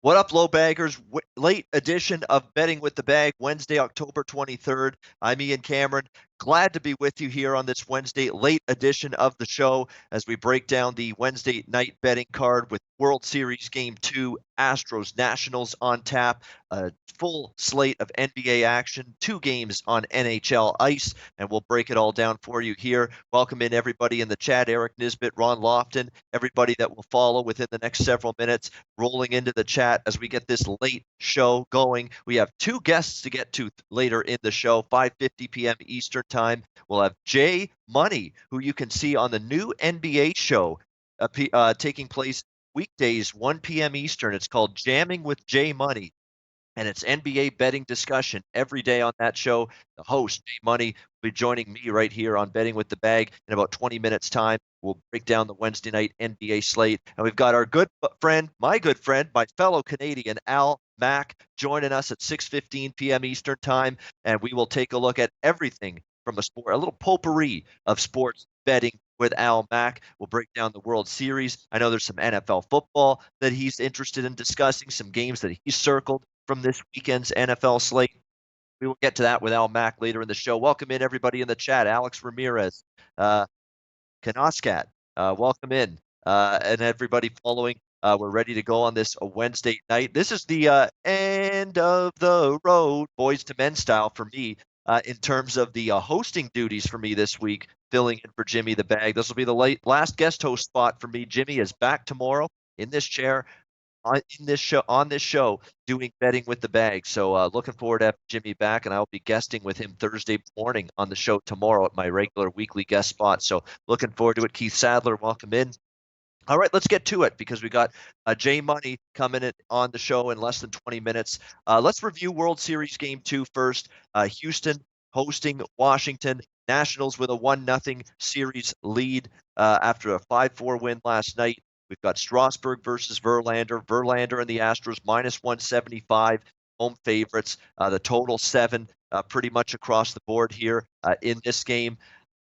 What up, low baggers? Late edition of Betting with the Bag, Wednesday, October 23rd. I'm Ian Cameron. Glad to be with you here on this Wednesday late edition of the show as we break down the Wednesday night betting card with World Series Game 2, Astros Nationals on tap, a full slate of NBA action, 2 games on NHL ice, and we'll break it all down for you here. Welcome in everybody in the chat, Eric Nisbet, Ron Lofton, everybody that will follow within the next several minutes, rolling into the chat as we get this late show going. We have 2 guests to get to later in the show, 5:50 p.m. Eastern time. We'll have Jay Money, who you can see on the new NBA show taking place weekdays, 1 p.m. Eastern. It's called Jamming with Jay Money, and it's NBA betting discussion every day on that show. The host, Jay Money, will be joining me right here on Betting with the Bag in about 20 minutes' time. We'll break down the Wednesday night NBA slate. And we've got our good friend, my fellow Canadian, Al Mack, joining us at 6:15 p.m. Eastern time. And we will take a look at everything from a little potpourri of sports betting with Al Mack. We'll break down the World Series. I know there's some NFL football that he's interested in discussing, some games that he's circled from this weekend's NFL slate. We will get to that with Al Mack later in the show. Welcome in everybody in the chat. Alex Ramirez, Kanoskat, welcome in. And everybody following, we're ready to go on this Wednesday night. This is the end of the road, boys to men style for me, in terms of the hosting duties for me this week, filling in for Jimmy the Bag. This will be the last guest host spot for me. Jimmy is back tomorrow in this chair on this show doing Betting with the Bag. So looking forward to having Jimmy back, and I'll be guesting with him Thursday morning on the show tomorrow at my regular weekly guest spot. So looking forward to it. Keith Sadler, welcome in. All right, let's get to it because we got Jay Money coming in on the show in less than 20 minutes. Let's review World Series Game 2 first. Houston hosting Washington. Nationals with a 1-0 series lead after a 5-4 win last night. We've got Strasburg versus Verlander. Verlander and the Astros -175, home favorites. The total 7, pretty much across the board here in this game.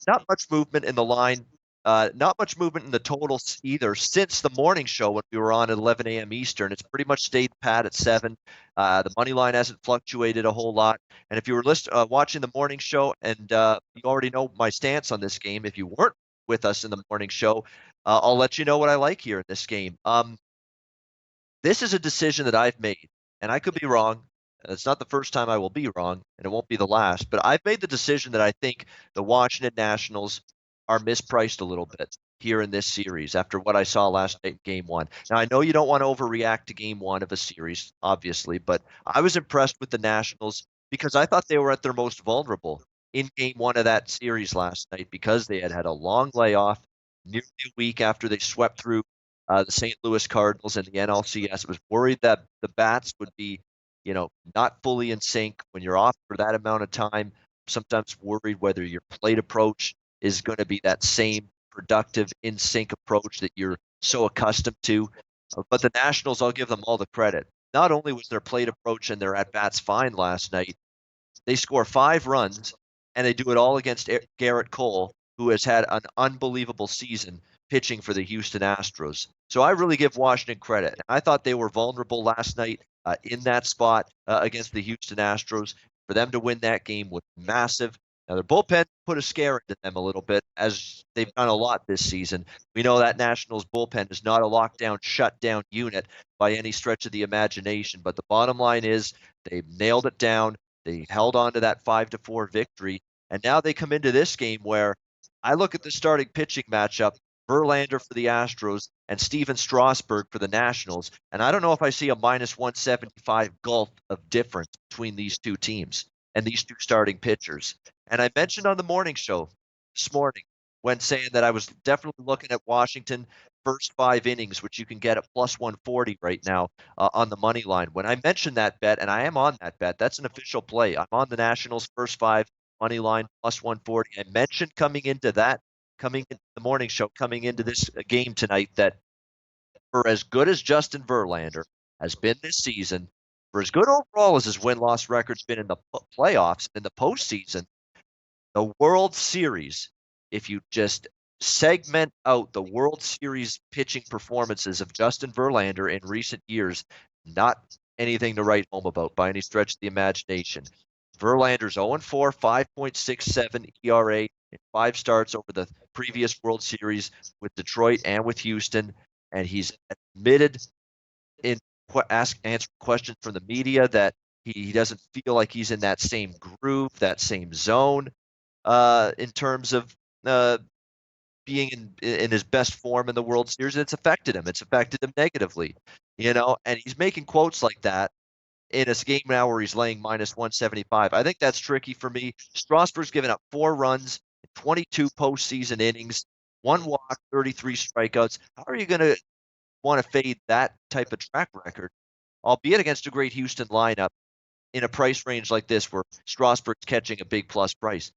Not much movement in the line. Not much movement in the totals either since the morning show when we were on at 11 a.m. Eastern. It's pretty much stayed pat at 7. The money line hasn't fluctuated a whole lot. And if you were watching the morning show and you already know my stance on this game, if you weren't with us in the morning show, I'll let you know what I like here in this game. This is a decision that I've made, and I could be wrong. It's not the first time I will be wrong, and it won't be the last. But I've made the decision that I think the Washington Nationals are mispriced a little bit here in this series after what I saw last night in Game 1. Now, I know you don't want to overreact to Game 1 of a series, obviously, but I was impressed with the Nationals because I thought they were at their most vulnerable in Game 1 of that series last night because they had a long layoff, nearly a week after they swept through the St. Louis Cardinals and the NLCS. I was worried that the bats would be, not fully in sync when you're off for that amount of time. Sometimes worried whether your plate approach is going to be that same productive in sync approach that you're so accustomed to. But the Nationals, I'll give them all the credit. Not only was their plate approach and their at-bats fine last night, they score 5 runs, and they do it all against Garrett Cole, who has had an unbelievable season pitching for the Houston Astros. So I really give Washington credit. I thought they were vulnerable last night in that spot against the Houston Astros. For them to win that game was massive. Now, their bullpen put a scare into them a little bit, as they've done a lot this season. We know that Nationals bullpen is not a lockdown, shutdown unit by any stretch of the imagination. But the bottom line is they've nailed it down. They held on to that 5-4 victory. And now they come into this game where I look at the starting pitching matchup, Verlander for the Astros and Steven Strasburg for the Nationals. And I don't know if I see a -175 gulf of difference between these two teams and these two starting pitchers. And I mentioned on the morning show this morning when saying that I was definitely looking at Washington first 5 innings, which you can get at plus 140 right now on the money line. When I mentioned that bet, and I am on that bet, that's an official play. I'm on the Nationals first 5 money line plus 140. I mentioned coming into the morning show, coming into this game tonight, that for as good as Justin Verlander has been this season, for as good overall as his win-loss record's been in the playoffs, in the postseason, the World Series, if you just segment out the World Series pitching performances of Justin Verlander in recent years, not anything to write home about by any stretch of the imagination. Verlander's 0-4, 5.67 ERA in 5 starts over the previous World Series with Detroit and with Houston, and he's admitted in answering questions from the media that he doesn't feel like he's in that same groove, that same zone in terms of being in his best form in the World Series. It's affected him. It's affected him negatively, and he's making quotes like that in a game now where he's laying minus 175. I think that's tricky for me. Strasburg's given up 4 runs in 22 postseason innings, 1 walk, 33 strikeouts. How are you going to want to fade that type of track record, albeit against a great Houston lineup in a price range like this where Strasburg's catching a big plus price?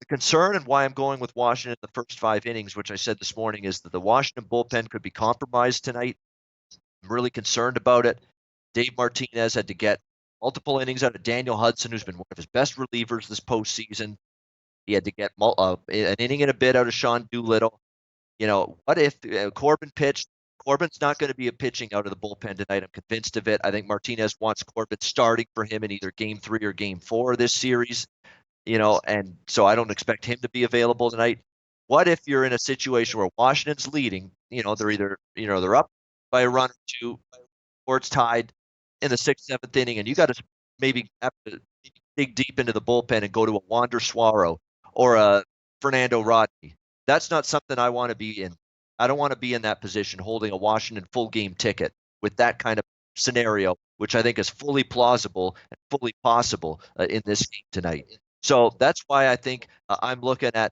The concern and why I'm going with Washington in the first 5 innings, which I said this morning, is that the Washington bullpen could be compromised tonight. I'm really concerned about it. Dave Martinez had to get multiple innings out of Daniel Hudson, who's been one of his best relievers this postseason. He had to get an inning and a bit out of Sean Doolittle. What if Corbin pitched? Corbin's not going to be pitching out of the bullpen tonight. I'm convinced of it. I think Martinez wants Corbin starting for him in either Game 3 or Game 4 of this series. And so I don't expect him to be available tonight. What if you're in a situation where Washington's leading? They're either they're up by a run or 2, or it's tied in the 6th, 7th inning, and you got to maybe have to dig deep into the bullpen and go to a Wander Suaro or a Fernando Rodney. That's not something I want to be in. I don't want to be in that position holding a Washington full game ticket with that kind of scenario, which I think is fully plausible and fully possible in this game tonight. So that's why I think I'm looking at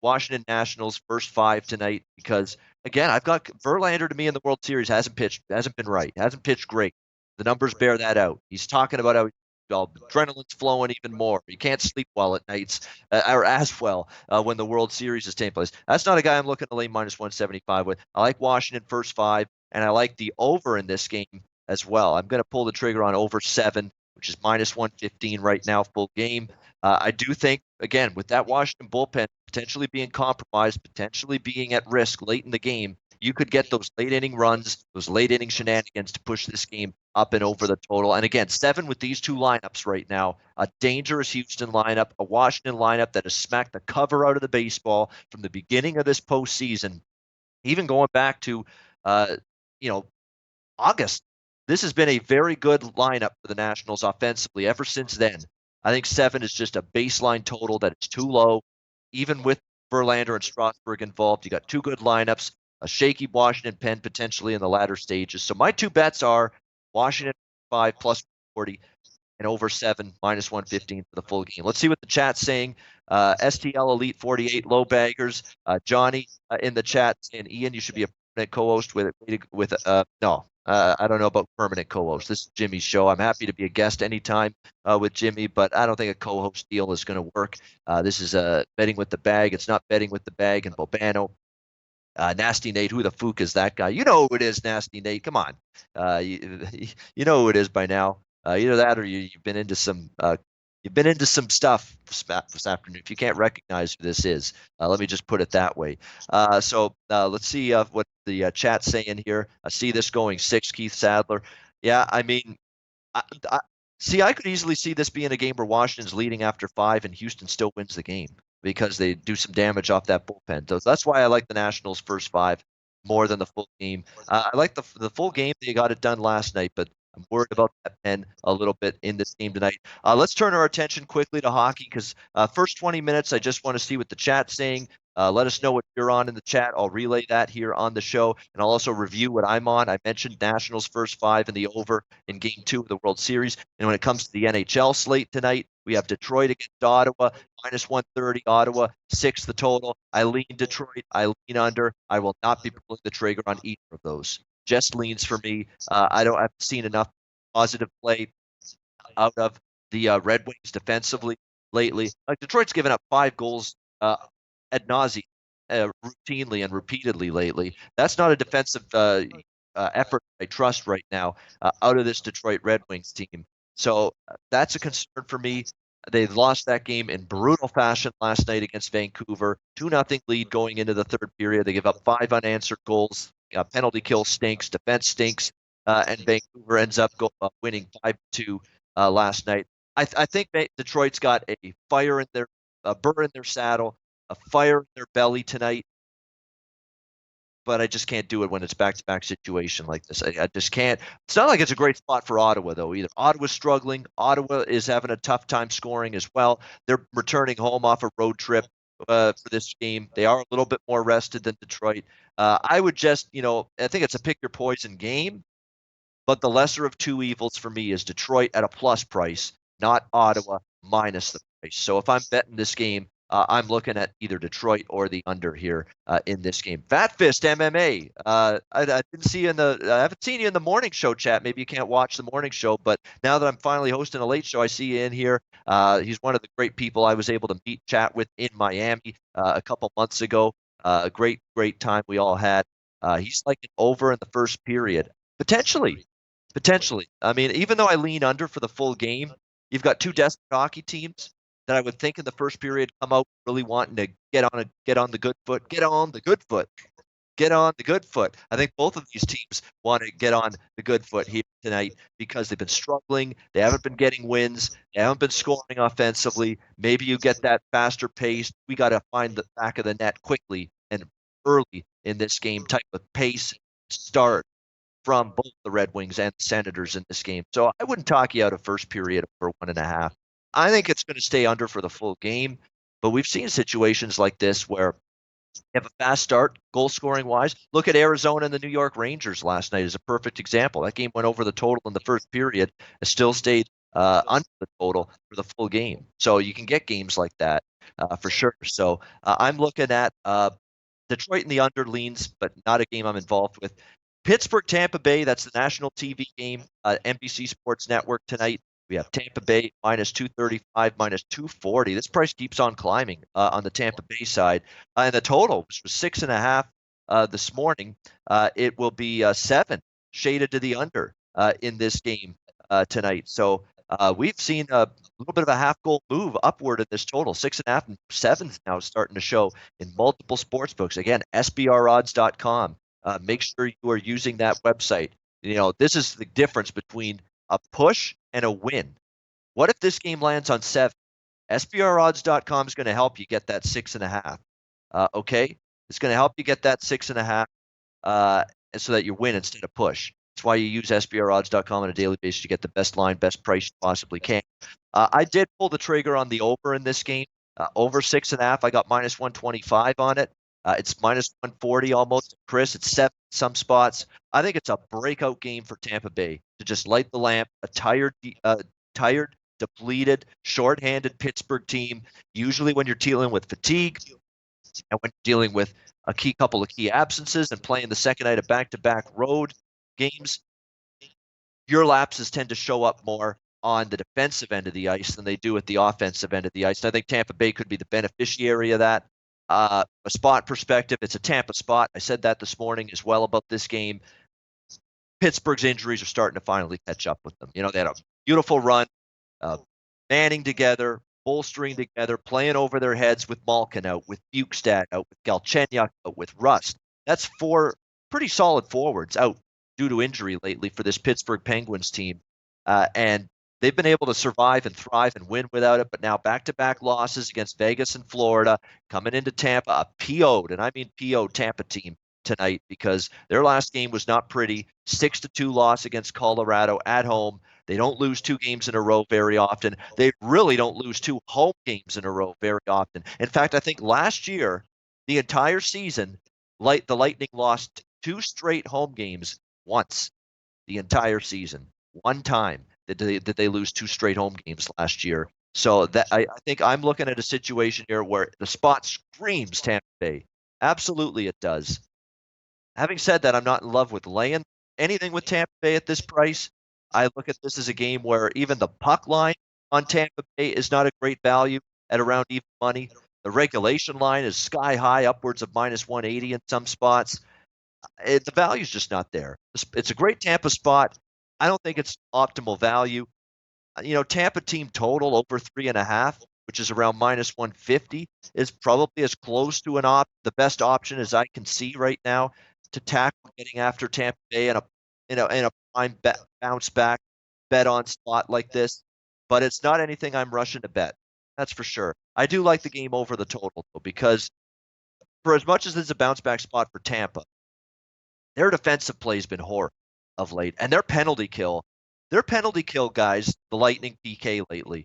Washington Nationals first 5 tonight, because again, I've got Verlander. To me, in the World Series, hasn't been right, hasn't pitched great. The numbers bear that out. He's talking about how adrenaline's flowing even more. You can't sleep well at nights, or as well when the World Series is taking place. That's not a guy I'm looking to lay minus 175 with. I like Washington first 5, and I like the over in this game as well. I'm going to pull the trigger on over 7, which is minus 115 right now, full game. I do think, again, with that Washington bullpen potentially being compromised, potentially being at risk late in the game, you could get those late inning runs, those late inning shenanigans to push this game up and over the total. And again, 7 with these 2 lineups right now, a dangerous Houston lineup, a Washington lineup that has smacked the cover out of the baseball from the beginning of this postseason, even going back to, August. This has been a very good lineup for the Nationals offensively ever since then. I think 7 is just a baseline total that is too low, even with Verlander and Strasburg involved. You got 2 good lineups, a shaky Washington pen potentially in the latter stages. So my 2 bets are Washington 5 plus 40 and over 7 minus 115 for the full game. Let's see what the chat's saying. STL Elite 48 low baggers. Johnny in the chat saying, Ian, you should be a permanent co-host with no. I don't know about permanent co-host. This is Jimmy's show. I'm happy to be a guest anytime with Jimmy, but I don't think a co-host deal is going to work. This is betting with the bag. It's not betting with the bag and Bobano. Nasty Nate, who the fook is that guy? You know who it is, Nasty Nate. Come on. You know who it is by now. Either that or you've been into some stuff this afternoon. If you can't recognize who this is, let me just put it that way. So let's see what the chat's saying here. I see this going 6, Keith Sadler. Yeah, I mean, I could easily see this being a game where Washington's leading after 5 and Houston still wins the game because they do some damage off that bullpen. So that's why I like the Nationals first 5 more than the full game. I like the full game. They got it done last night, but I'm worried about that pen a little bit in this game tonight. Let's turn our attention quickly to hockey because first 20 minutes, I just want to see what the chat's saying. Let us know what you're on in the chat. I'll relay that here on the show, and I'll also review what I'm on. I mentioned Nationals first 5 and the over in Game 2 of the World Series. And when it comes to the NHL slate tonight, we have Detroit against Ottawa, minus 130 Ottawa, 6 the total. I lean Detroit. I lean under. I will not be pulling the trigger on either of those. Just leans for me. I've seen enough positive play out of the Red Wings defensively lately. Like Detroit's given up 5 goals ad nauseum, routinely and repeatedly lately. That's not a defensive effort I trust right now out of this Detroit Red Wings team. So that's a concern for me. They lost that game in brutal fashion last night against Vancouver. 2-0 lead going into the third period. They give up 5 unanswered goals. Penalty kill stinks. Defense stinks. And Vancouver ends up winning 5-2 last night. I think Detroit's got a fire in their burr in their saddle, a fire in their belly tonight. But I just can't do it when it's back-to-back situation like this. I just can't. It's not like it's a great spot for Ottawa, though, either. Ottawa's struggling. Ottawa is having a tough time scoring as well. They're returning home off a road trip for this game. They are a little bit more rested than Detroit. I would just, I think it's a pick-your-poison game. But the lesser of two evils for me is Detroit at a plus price, not Ottawa minus the price. So if I'm betting this game, I'm looking at either Detroit or the under here in this game. Fat Fist MMA. I didn't see you I haven't seen you in the morning show chat. Maybe you can't watch the morning show, but now that I'm finally hosting a late show, I see you in here. He's one of the great people I was able to chat with in Miami a couple months ago. A great time we all had. He's like an over in the first period. Potentially. I mean, even though I lean under for the full game, you've got two desperate hockey teams that I would think in the first period come out really wanting to get on the good foot. I think both of these teams want to get on the good foot here tonight because they've been struggling. They haven't been getting wins. They haven't been scoring offensively. Maybe you get that faster pace. We got to find the back of the net quickly and early in this game type of pace start from both the Red Wings and the Senators in this game. So I wouldn't talk you out of first period for 1.5. I think it's going to stay under for the full game, but we've seen situations like this where you have a fast start, goal scoring wise. Look at Arizona and the New York Rangers last night as a perfect example. That game went over the total in the first period. It still stayed under the total for the full game. So you can get games like that for sure. So I'm looking at Detroit in the under leans, but not a game I'm involved with. Pittsburgh, Tampa Bay, that's the national TV game, NBC Sports Network tonight. We have Tampa Bay minus 235, minus 240. This price keeps on climbing on the Tampa Bay side. And the total, which was 6.5 this morning, it will be 7, shaded to the under in this game tonight. So we've seen a little bit of a half goal move upward in this total. 6.5 and 7 now starting to show in multiple sports books. Again, sbrodds.com. Make sure you are using that website. This is the difference between a push and a win. What if this game lands on 7? SBRodds.com is going to help you get that 6.5. Okay? It's going to help you get that 6.5 so that you win instead of push. That's why you use SBRodds.com on a daily basis to get the best line, best price you possibly can. I did pull the trigger on the over in this game. Over 6.5. I got minus 125 on it. It's minus 140 almost. Chris, it's 7 in some spots. I think it's a breakout game for Tampa Bay to just light the lamp. A tired, depleted, shorthanded Pittsburgh team. Usually when you're dealing with fatigue and when you're dealing with a couple of key absences and playing the second night of back-to-back road games, your lapses tend to show up more on the defensive end of the ice than they do at the offensive end of the ice. And I think Tampa Bay could be the beneficiary of that. A spot perspective, it's a Tampa spot. I said that this morning as well about this game. Pittsburgh's injuries are starting to finally catch up with them. They had a beautiful run, manning together, bolstering together, playing over their heads with Malkin out, with Bukestad out, with Galchenyuk out, with Rust. That's 4 pretty solid forwards out due to injury lately for this Pittsburgh Penguins team. And they've been able to survive and thrive and win without it, but now back-to-back losses against Vegas and Florida, coming into Tampa, a PO'd, and I mean PO'd Tampa team tonight because their last game was not pretty. 6-2 loss against Colorado at home. They don't lose 2 games in a row very often. They really don't lose 2 home games in a row very often. In fact, I think last year, the entire season, the Lightning lost 2 straight home games once the entire season. One time did they lose 2 straight home games last year. So that I think I'm looking at a situation here where the spot screams Tampa Bay. Absolutely, it does. Having said that, I'm not in love with laying anything with Tampa Bay at this price. I look at this as a game where even the puck line on Tampa Bay is not a great value at around even money. The regulation line is sky high, upwards of minus 180 in some spots. The value's just not there. It's a great Tampa spot. I don't think it's optimal value. Tampa team total over 3.5, which is around minus 150, is probably as close to the best option as I can see right now to tackle getting after Tampa Bay in a prime bounce back bet on spot like this. But it's not anything I'm rushing to bet. That's for sure. I do like the game over the total though, because for as much as it's a bounce back spot for Tampa, their defensive play's been horrible of late, and their penalty kill guys, the Lightning PK lately,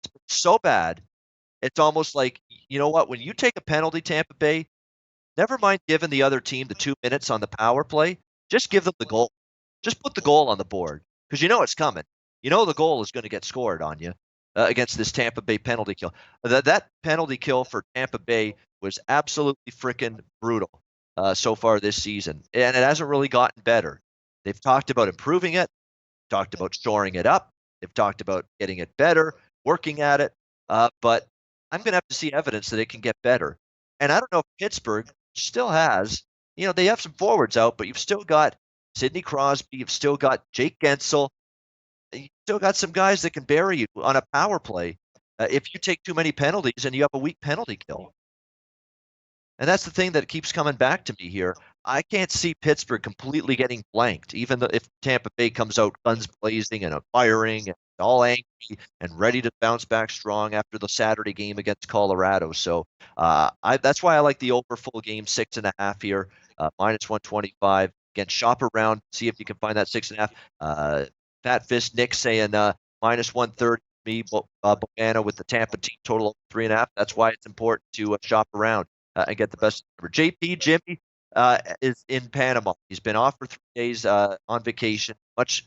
it's been so bad. It's almost like, you know what? When you take a penalty, Tampa Bay, never mind giving the other team the 2 minutes on the power play. Just give them the goal. Just put the goal on the board because you know it's coming. You know the goal is going to get scored on you against this Tampa Bay penalty kill. That penalty kill for Tampa Bay was absolutely freaking brutal so far this season, and it hasn't really gotten better. They've talked about improving it, talked about shoring it up, they've talked about getting it better, working at it, but I'm going to have to see evidence that it can get better. And I don't know if Pittsburgh still has, they have some forwards out, but you've still got Sidney Crosby, you've still got Jake Gensel, you've still got some guys that can bury you on a power play if you take too many penalties and you have a weak penalty kill. And that's the thing that keeps coming back to me here. I can't see Pittsburgh completely getting blanked, even though if Tampa Bay comes out guns blazing and firing and all angry and ready to bounce back strong after the Saturday game against Colorado. So that's why I like the over full game 6.5 here, minus 125. Again, shop around, see if you can find that 6.5. Fat Fist Nick saying minus 130. Me, Bogana with the Tampa team total over 3.5. That's why it's important to shop around and get the best number. JP Jimmy is in Panama. He's been off for 3 days on vacation, much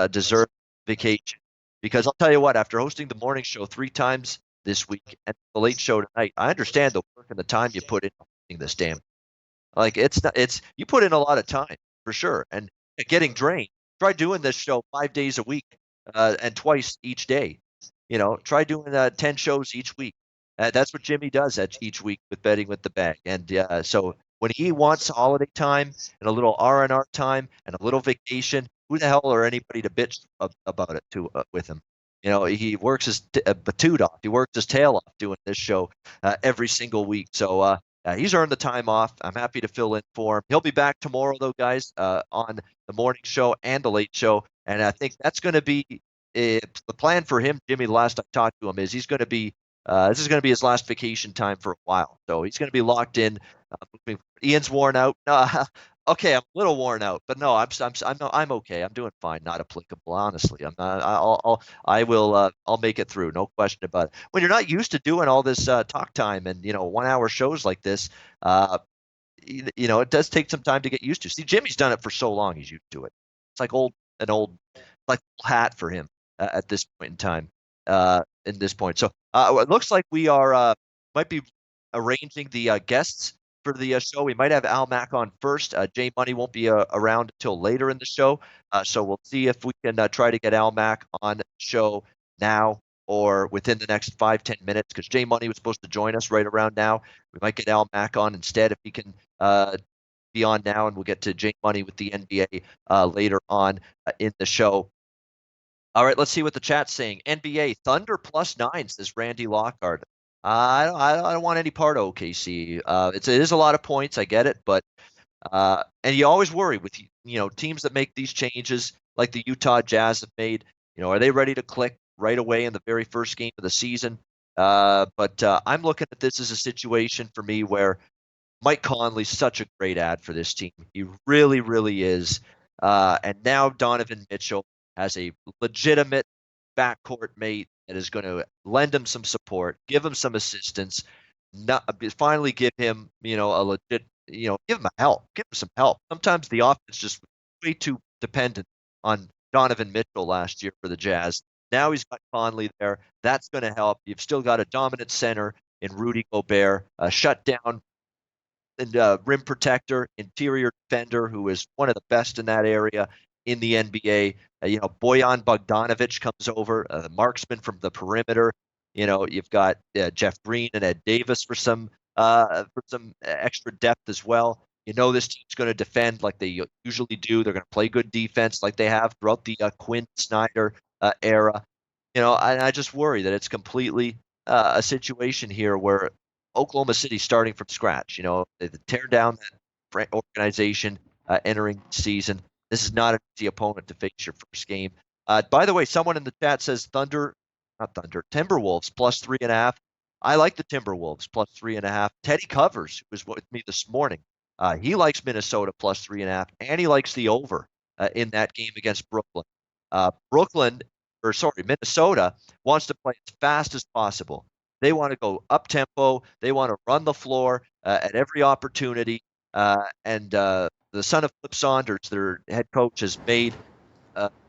deserved vacation. Because I'll tell you what, after hosting the morning show 3 times this week and the late show tonight, I understand the work and the time you put in hosting this damn. Like you put in a lot of time for sure, and getting drained. Try doing this show 5 days a week and twice each day. Try doing 10 shows each week. That's what Jimmy does each week with betting with the bag. And so when he wants holiday time and a little R&R time and a little vacation, who the hell are anybody to bitch about it with him? He works his batoot off. He works his tail off doing this show every single week. So he's earned the time off. I'm happy to fill in for him. He'll be back tomorrow, though, guys, on the morning show and the late show. And I think that's going to be the plan for him, Jimmy. The last I talked to him is he's going to be this is going to be his last vacation time for a while, so he's going to be locked in. Ian's worn out. Okay, I'm a little worn out, but no, I'm okay. I'm doing fine. Not applicable, honestly. I'm not. I'll make it through. No question about it. When you're not used to doing all this talk time and 1 hour shows like this, it does take some time to get used to. See, Jimmy's done it for so long; he's used to it. It's like an old hat for him at this point in time. In this point, so it looks like we are might be arranging the guests for the show. We might have Al Mack on first. Jay Money won't be around until later in the show, so we'll see if we can try to get Al Mack on the show now or within the next 5-10 minutes, because Jay Money was supposed to join us right around now. We might get Al Mack on instead if he can be on now, and we'll get to Jay Money with the NBA later on in the show. All right, let's see what the chat's saying. NBA Thunder +9, says Randy Lockhart. I don't want any part of OKC. It is a lot of points. I get it, but and you always worry with teams that make these changes, like the Utah Jazz have made. Are they ready to click right away in the very first game of the season? But I'm looking at this as a situation for me where Mike Conley's such a great ad for this team. He really, really is. And now Donovan Mitchell has a legitimate backcourt mate that is going to lend him some support, give him some assistance, finally give him, a legit, give him some help. Sometimes the offense just way too dependent on Donovan Mitchell last year for the Jazz. Now he's got Conley there. That's going to help. You've still got a dominant center in Rudy Gobert, a shutdown and rim protector, interior defender, who is one of the best in that area in the NBA. Bojan Bogdanovic comes over, marksman from the perimeter. You've got Jeff Green and Ed Davis for some extra depth as well. This team's going to defend like they usually do. They're going to play good defense like they have throughout the Quinn Snyder era. I just worry that it's completely a situation here where Oklahoma City starting from scratch. They tear down that organization entering the season. This is not an easy opponent to face your first game. By the way, someone in the chat says Timberwolves plus 3.5. I like the Timberwolves plus 3.5. Teddy Covers, who was with me this morning, he likes Minnesota plus 3.5, and he likes the over in that game against Brooklyn. Minnesota wants to play as fast as possible. They want to go up tempo. They want to run the floor at every opportunity. And the son of Flip Saunders, their head coach, has made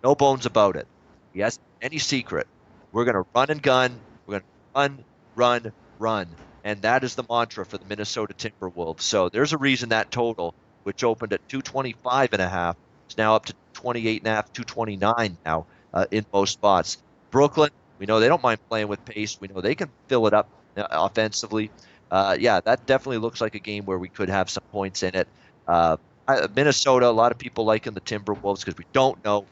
no bones about it. He hasn't any secret. We're going to run and gun. We're going to run. And that is the mantra for the Minnesota Timberwolves. So there's a reason that total, which opened at 225.5, is now up to 28.5, 229 now in most spots. Brooklyn, we know they don't mind playing with pace. We know they can fill it up offensively. That definitely looks like a game where we could have some points in it. Minnesota, a lot of people liking the Timberwolves because we don't know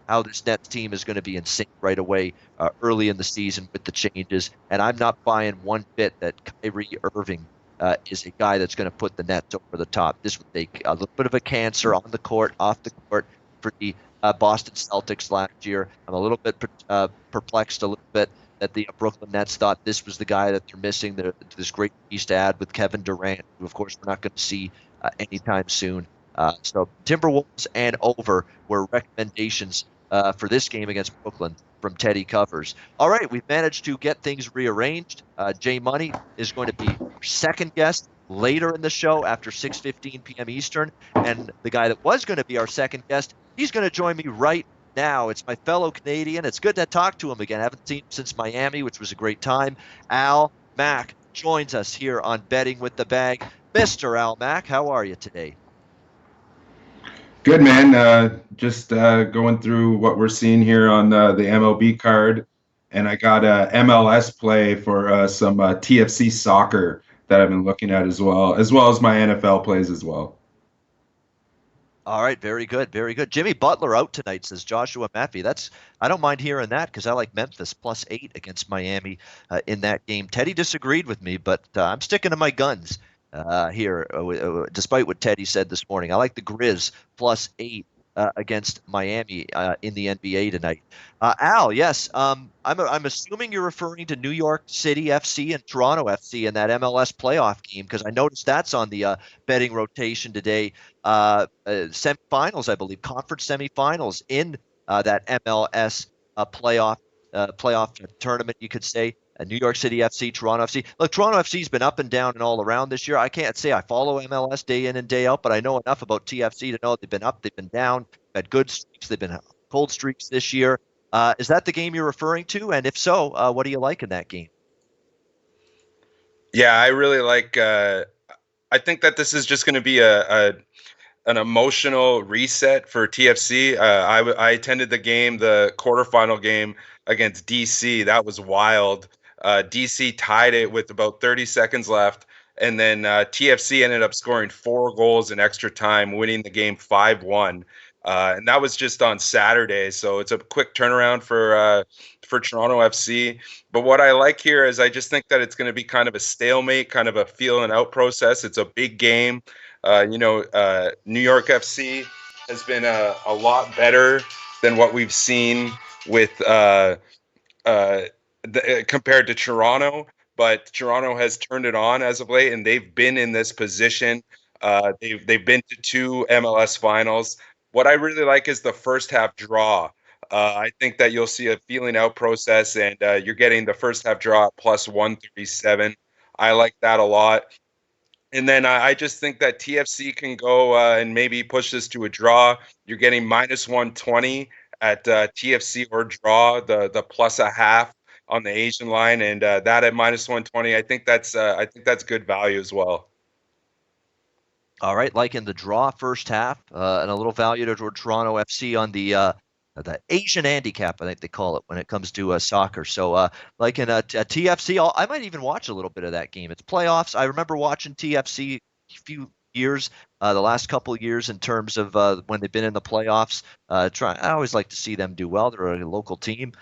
how this Nets team is going to be in sync right away early in the season with the changes. And I'm not buying one bit that Kyrie Irving is a guy that's going to put the Nets over the top. This would take a little bit of a cancer on the court, off the court for the Boston Celtics last year. I'm a little bit perplexed a little bit that the Brooklyn Nets thought this was the guy that they're missing, this great piece to add with Kevin Durant, who, of course, we're not going to see anytime soon. So Timberwolves and over were recommendations for this game against Brooklyn from Teddy Covers. All right, we've managed to get things rearranged. Jay Money is going to be our second guest later in the show after 6:15 p.m. Eastern. And the guy that was going to be our second guest, he's going to join me right now. It's my fellow Canadian. It's good to talk to him again. I haven't seen him since Miami, which was a great time. Al Mack joins us here on Betting with the Bag. Mr. Al Mack, how are you today? Good, man. Just going through what we're seeing here on the MLB card. And I got a MLS play for some TFC soccer that I've been looking at as well as my NFL plays as well. All right, very good, very good. Jimmy Butler out tonight, says Joshua Maffey. I don't mind hearing that because I like Memphis plus 8 against Miami in that game. Teddy disagreed with me, but I'm sticking to my guns here, despite what Teddy said this morning. I like the Grizz plus 8 against Miami in the NBA tonight. Al, yes, I'm assuming you're referring to New York City FC and Toronto FC in that MLS playoff game because I noticed that's on the betting rotation today. Semifinals, I believe, conference semifinals in that MLS playoff tournament, you could say. New York City FC, Toronto FC. Look, Toronto FC's been up and down and all around this year. I can't say I follow MLS day in and day out, but I know enough about TFC to know they've been up, they've been down, had good streaks, they've been cold streaks this year. Is that the game you're referring to? And if so, what do you like in that game? Yeah, I really like. I think that this is just going to be an emotional reset for TFC. I attended the game, the quarterfinal game against DC. That was wild. DC tied it with about 30 seconds left, and then TFC ended up scoring 4 goals in extra time, winning the game 5-1. And that was just on Saturday, so it's a quick turnaround for Toronto FC. But what I like here is I just think that it's going to be kind of a stalemate, kind of a feel and out process. It's a big game. New York FC has been a lot better than what we've seen with compared to Toronto. But Toronto has turned it on as of late, and they've been in this position. They've been to 2 MLS finals. What I really like is the first half draw. I think that you'll see a feeling out process, and you're getting the first half draw at plus 137. I like that a lot. And then I just think that TFC can go and maybe push this to a draw. You're getting minus 120 at TFC or draw the plus a half on the Asian line, and that at minus 120. I think that's good value as well. All right, like in the draw first half, and a little value to Toronto FC on the Asian handicap, I think they call it when it comes to soccer. So, like in a TFC, I might even watch a little bit of that game. It's playoffs. I remember watching TFC a few years, the last couple of years, in terms of when they've been in the playoffs. I always like to see them do well. They're a local team.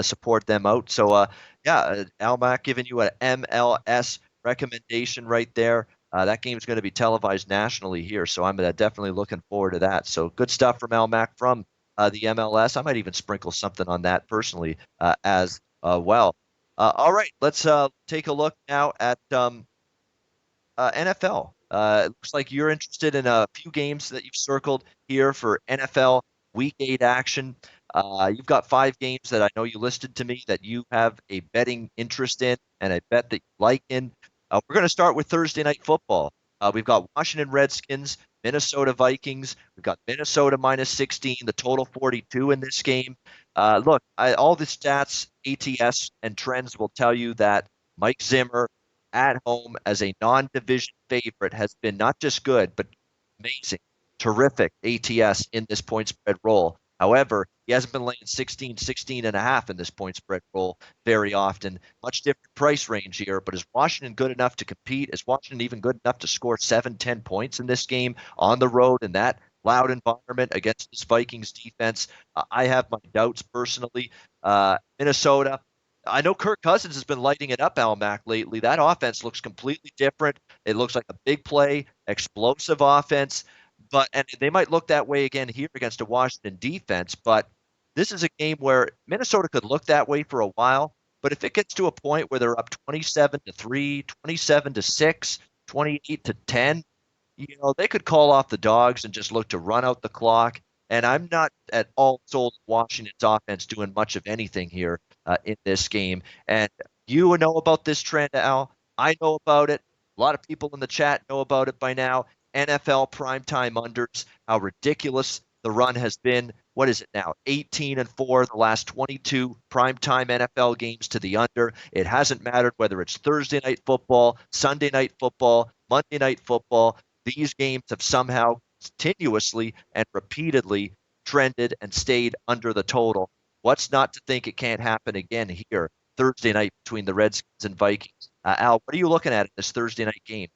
Support them out. So, yeah, Almac giving you an MLS recommendation right there. That game is going to be televised nationally here, so I'm definitely looking forward to that. So good stuff from Almac from the MLS. I might even sprinkle something on that personally as well. All right, let's take a look now at NFL. It looks like you're interested in a few games that you've circled here for NFL Week 8 action. You've got 5 games that I know you listed to me that you have a betting interest in and I bet that you like in. We're going to start with Thursday Night Football. We've got Washington Redskins, Minnesota Vikings. We've got Minnesota minus 16, the total 42 in this game. Look, all the stats, ATS, and trends will tell you that Mike Zimmer at home as a non-division favorite has been not just good, but amazing, terrific ATS in this point spread roll. However, he hasn't been laying 16 and a half in this point spread roll very often. Much different price range here, but is Washington good enough to compete? Is Washington even good enough to score 7-10 points in this game on the road in that loud environment against this Vikings defense? I have my doubts personally. Minnesota, I know Kirk Cousins has been lighting it up, Almac, lately. That offense looks completely different. It looks like a big play, explosive offense. And they might look that way again here against a Washington defense. But this is a game where Minnesota could look that way for a while. But if it gets to a point where they're up 27-3, 27-6, 28-10, they could call off the dogs and just look to run out the clock. And I'm not at all sold Washington's offense doing much of anything here in this game. And you know about this trend, Al. I know about it. A lot of people in the chat know about it by now. NFL primetime unders, how ridiculous the run has been. What is it now? 18-4, the last 22 primetime NFL games to the under. It hasn't mattered whether it's Thursday night football, Sunday night football, Monday night football. These games have somehow continuously and repeatedly trended and stayed under the total. What's not to think it can't happen again here Thursday night between the Redskins and Vikings? Al, what are you looking at in this Thursday night game?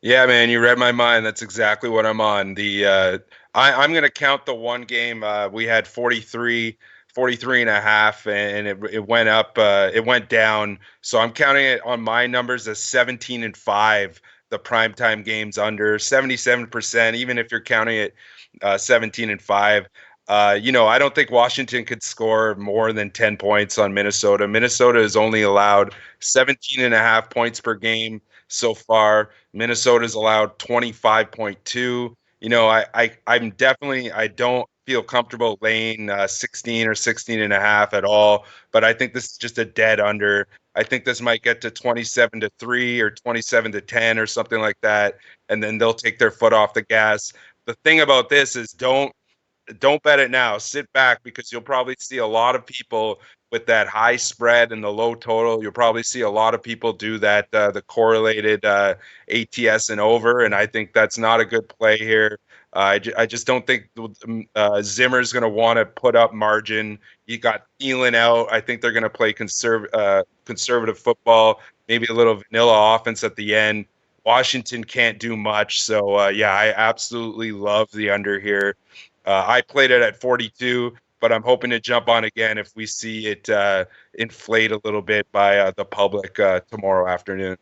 Yeah, man, you read my mind. That's exactly what I'm on. I'm going to count the one game. We had 43 and a half, and it went up, it went down. So I'm counting it on my numbers as 17-5, the primetime games under 77%, even if you're counting it 17-5. I don't think Washington could score more than 10 points on Minnesota. Minnesota has only allowed 17 and a half points per game so far. Minnesota's allowed 25.2. I don't feel comfortable laying 16 or 16 and a half at all, but I think this is just a dead under. I think this might get to 27-3 or 27-10 or something like that, and then they'll take their foot off the gas. The thing about this is don't bet it now. Sit back, because you'll probably see a lot of people with that high spread and the low total. You'll probably see a lot of people do that, the correlated ATS and over, and I think that's not a good play here. I just don't think Zimmer's going to want to put up margin. You got Thielen out. I think they're going to play conservative football, maybe a little vanilla offense at the end. Washington can't do much. So, I absolutely love the under here. I played it at 42, but I'm hoping to jump on again if we see it inflate a little bit by the public tomorrow afternoon.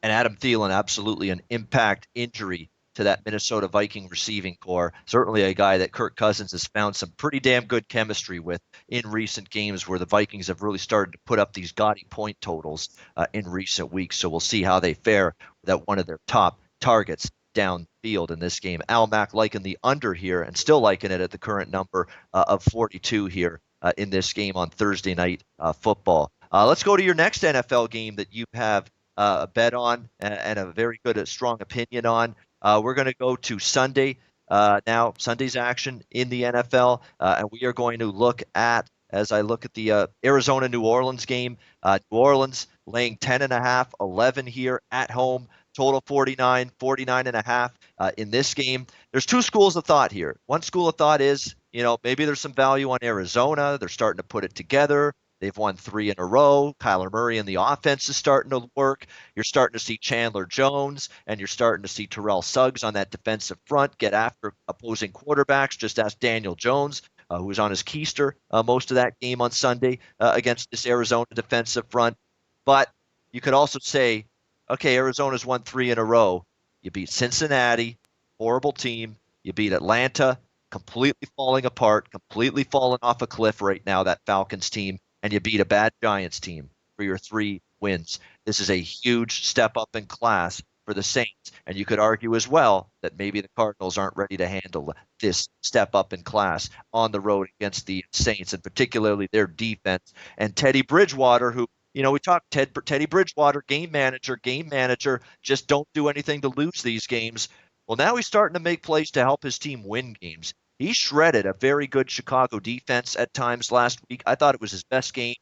And Adam Thielen, absolutely an impact injury to that Minnesota Viking receiving core. Certainly a guy that Kirk Cousins has found some pretty damn good chemistry with in recent games, where the Vikings have really started to put up these gaudy point totals in recent weeks. So we'll see how they fare without one of their top targets downfield in this game. Almac liking the under here and still liking it at the current number of 42 here in this game on Thursday night football. Let's go to your next NFL game that you have a bet on and a very good, strong opinion on. We're going to go to Sunday. now Sunday's action in the NFL, and we are going to look at, as I look at the Arizona-New Orleans game, New Orleans laying 10.5, 11 here at home, total 49, 49.5 in this game. There's two schools of thought here. One school of thought is, maybe there's some value on Arizona. They're starting to put it together. They've won 3 in a row. Kyler Murray and the offense is starting to work. You're starting to see Chandler Jones, and you're starting to see Terrell Suggs on that defensive front get after opposing quarterbacks. Just ask Daniel Jones, who was on his keister most of that game on Sunday against this Arizona defensive front. But you could also say, okay, Arizona's won 3 in a row. You beat Cincinnati, horrible team. You beat Atlanta, completely falling apart, completely falling off a cliff right now, that Falcons team. And you beat a bad Giants team for your 3 wins. This is a huge step up in class for the Saints. And you could argue as well that maybe the Cardinals aren't ready to handle this step up in class on the road against the Saints, and particularly their defense. And Teddy Bridgewater, who, we talked Teddy Bridgewater, game manager, just don't do anything to lose these games. Well, now he's starting to make plays to help his team win games. He shredded a very good Chicago defense at times last week. I thought it was his best game.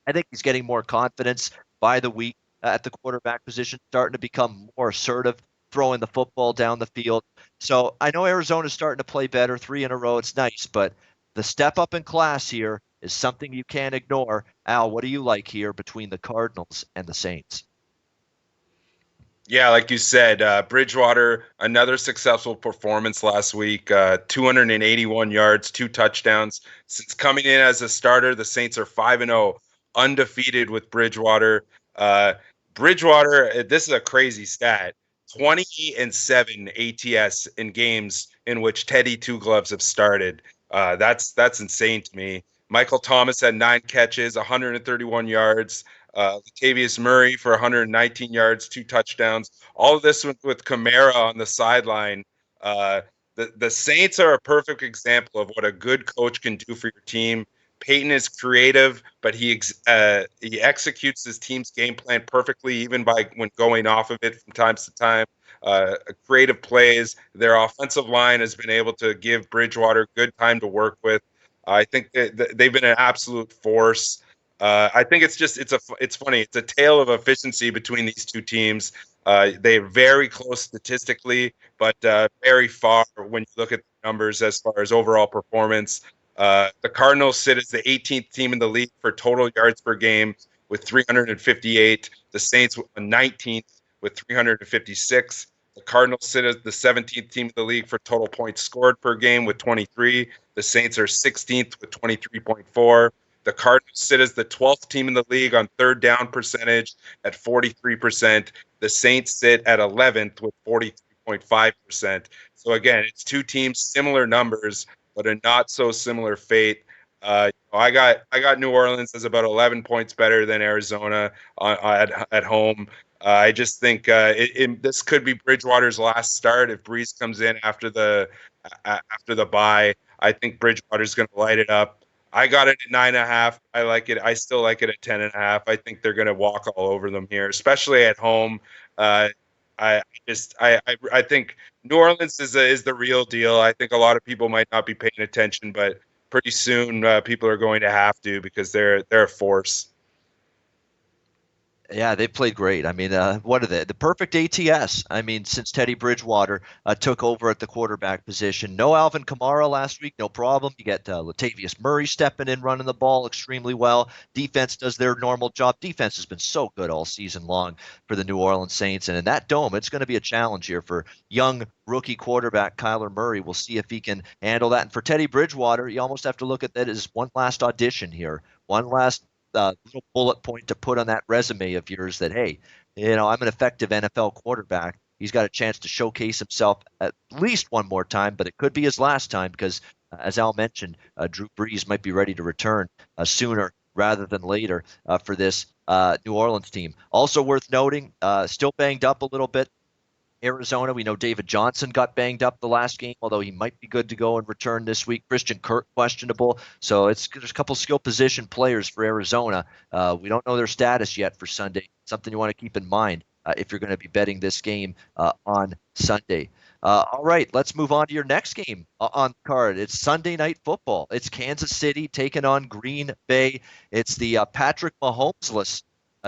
I think he's getting more confidence by the week at the quarterback position, starting to become more assertive, throwing the football down the field. So I know Arizona's starting to play better, 3 in a row. It's nice, but the step up in class here is something you can't ignore. Al, what do you like here between the Cardinals and the Saints? Yeah, like you said, Bridgewater, another successful performance last week, 281 yards, 2 touchdowns. Since coming in as a starter, the Saints are 5-0, undefeated with Bridgewater. Bridgewater, this is a crazy stat, 20-7 ATS in games in which Teddy Two Gloves have started. That's insane to me. Michael Thomas had 9 catches, 131 yards. Latavius Murray for 119 yards, 2 touchdowns. All of this with Kamara on the sideline. The Saints are a perfect example of what a good coach can do for your team. Peyton is creative, but he executes his team's game plan perfectly, even when going off of it from time to time. Creative plays. Their offensive line has been able to give Bridgewater good time to work with. I think they've been an absolute force. I think it's funny. It's a tale of efficiency between these two teams. They're very close statistically, but very far when you look at the numbers as far as overall performance. The Cardinals sit as the 18th team in the league for total yards per game with 358. The Saints 19th with 356. The Cardinals sit as the 17th team in the league for total points scored per game with 23. The Saints are 16th with 23.4. The Cardinals sit as the 12th team in the league on third down percentage at 43%. The Saints sit at 11th with 43.5%. So again, it's two teams, similar numbers, but a not so similar fate. I got New Orleans as about 11 points better than Arizona at home. I just think this could be Bridgewater's last start if Breeze comes in after the bye. I think Bridgewater's going to light it up. I got it at 9.5. I like it. I still like it at 10.5. I think they're going to walk all over them here, especially at home. I think New Orleans is the real deal. I think a lot of people might not be paying attention, but pretty soon people are going to have to because they're a force. Yeah, they've played great. I mean, what are they? The perfect ATS. I mean, since Teddy Bridgewater took over at the quarterback position. No Alvin Kamara last week, no problem. You get Latavius Murray stepping in, running the ball extremely well. Defense does their normal job. Defense has been so good all season long for the New Orleans Saints. And in that dome, it's going to be a challenge here for young rookie quarterback Kyler Murray. We'll see if he can handle that. And for Teddy Bridgewater, you almost have to look at that as one last audition here, one last little bullet point to put on that resume of yours that, hey, I'm an effective NFL quarterback. He's got a chance to showcase himself at least one more time, but it could be his last time because, as Al mentioned, Drew Brees might be ready to return sooner rather than later for this New Orleans team. Also worth noting, still banged up a little bit. Arizona, we know David Johnson got banged up the last game, although he might be good to go and return this week. Christian Kirk questionable. So there's a couple skill position players for Arizona. We don't know their status yet for Sunday. Something you want to keep in mind if you're going to be betting this game on Sunday. All right, let's move on to your next game on the card. It's Sunday Night Football. It's Kansas City taking on Green Bay. It's the Patrick Mahomesless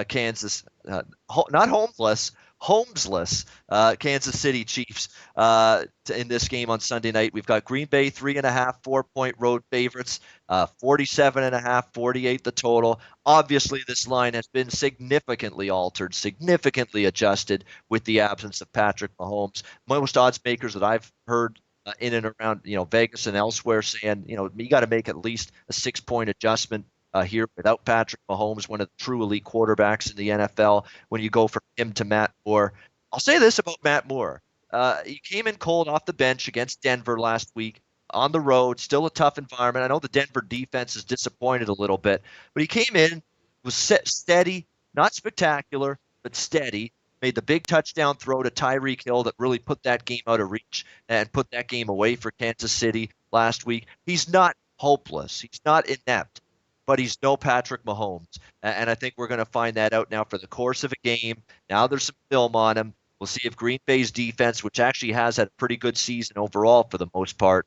Kansas, not homeless, homesless Kansas City Chiefs in this game on Sunday night. We've got Green Bay 3.5, 4-point road favorites, 47.5, 48 the total. Obviously, this line has been significantly altered, significantly adjusted with the absence of Patrick Mahomes. Most odds makers that I've heard in and around Vegas and elsewhere saying you got to make at least a 6-point adjustment here without Patrick Mahomes, one of the true elite quarterbacks in the NFL. When you go from him to Matt Moore, I'll say this about Matt Moore: he came in cold off the bench against Denver last week on the road. Still a tough environment. I know the Denver defense is disappointed a little bit, but he came in, was steady, not spectacular, but steady. Made the big touchdown throw to Tyreek Hill that really put that game out of reach and put that game away for Kansas City last week. He's not hopeless. He's not inept, but he's no Patrick Mahomes. And I think we're going to find that out now for the course of a game. Now there's some film on him. We'll see if Green Bay's defense, which actually has had a pretty good season overall for the most part,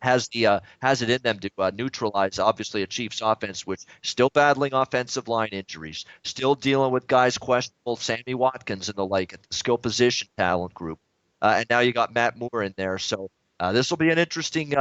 has it in them to neutralize obviously a Chiefs offense, which still battling offensive line injuries, still dealing with guys questionable, Sammy Watkins and the like at the skill position talent group, and now you got Matt Moore in there. So this will be an interesting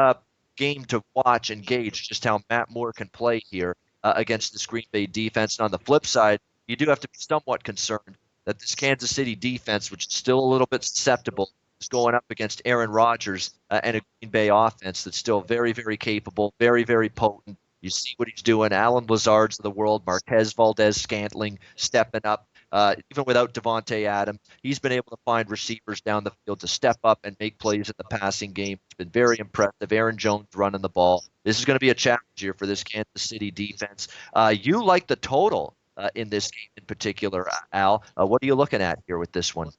game to watch and gauge just how Matt Moore can play here against this Green Bay defense. And on the flip side, you do have to be somewhat concerned that this Kansas City defense, which is still a little bit susceptible, is going up against Aaron Rodgers and a Green Bay offense that's still very, very capable, very, very potent. You see what he's doing. Alan Lazard's of the world, Marquez Valdez-Scantling stepping up. Even without Devontae Adams, he's been able to find receivers down the field to step up and make plays in the passing game. It's been very impressive. Aaron Jones running the ball. This is going to be a challenge here for this Kansas City defense. You like the total in this game in particular, Al. What are you looking at here with this one?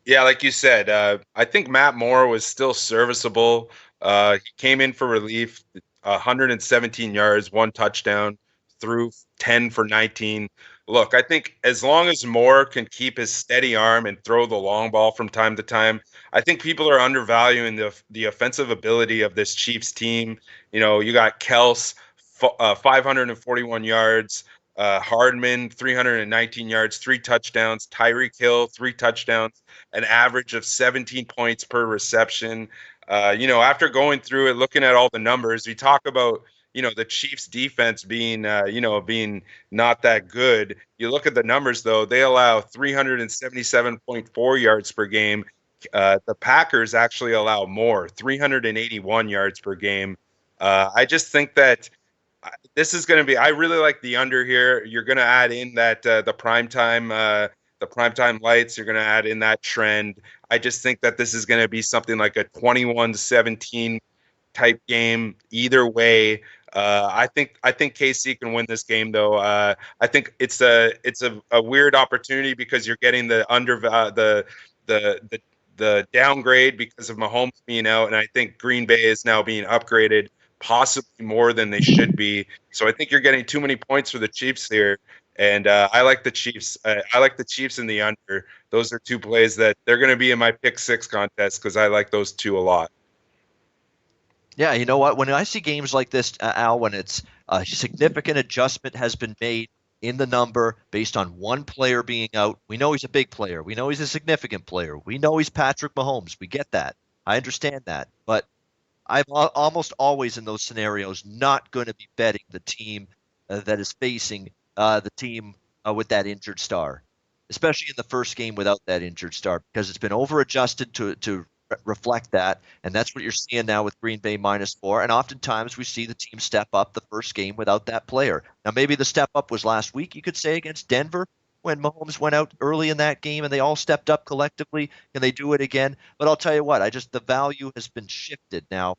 Yeah, like you said, I think Matt Moore was still serviceable. He came in for relief, 117 yards, 1 touchdown, threw 10 for 19. Look, I think as long as Moore can keep his steady arm and throw the long ball from time to time, I think people are undervaluing the offensive ability of this Chiefs team. You got Kels, 541 yards. Hardman, 319 yards, 3 touchdowns. Tyreek Hill, 3 touchdowns, an average of 17 points per reception. After going through it, looking at all the numbers, we talk about, the Chiefs defense being not that good. You look at the numbers, though, they allow 377.4 yards per game. The Packers actually allow more, 381 yards per game. I just think that this is going to be. I really like the under here. You're going to add in that the primetime lights. You're going to add in that trend. I just think that this is going to be something like a 21-17 type game. Either way, I think KC can win this game, though. I think it's a weird opportunity because you're getting the the downgrade because of Mahomes being out, and I think Green Bay is now being upgraded possibly more than they should be. So I think you're getting too many points for the Chiefs here. And I like the Chiefs. I like the Chiefs in the under. Those are 2 plays that they're going to be in my pick 6 contest because I like those 2 a lot. Yeah, you know what? When I see games like this, Al, when it's a significant adjustment has been made in the number based on one player being out, we know he's a big player. We know he's a significant player. We know he's Patrick Mahomes. We get that. I understand that. But I'm almost always in those scenarios not going to be betting the team that is facing the team with that injured star, especially in the first game without that injured star, because it's been over-adjusted to reflect that, and that's what you're seeing now with Green Bay -4, and oftentimes we see the team step up the first game without that player. Now, maybe the step up was last week, you could say, against Denver, when Mahomes went out early in that game and they all stepped up collectively. Can they do it again? But I'll tell you what, the value has been shifted now,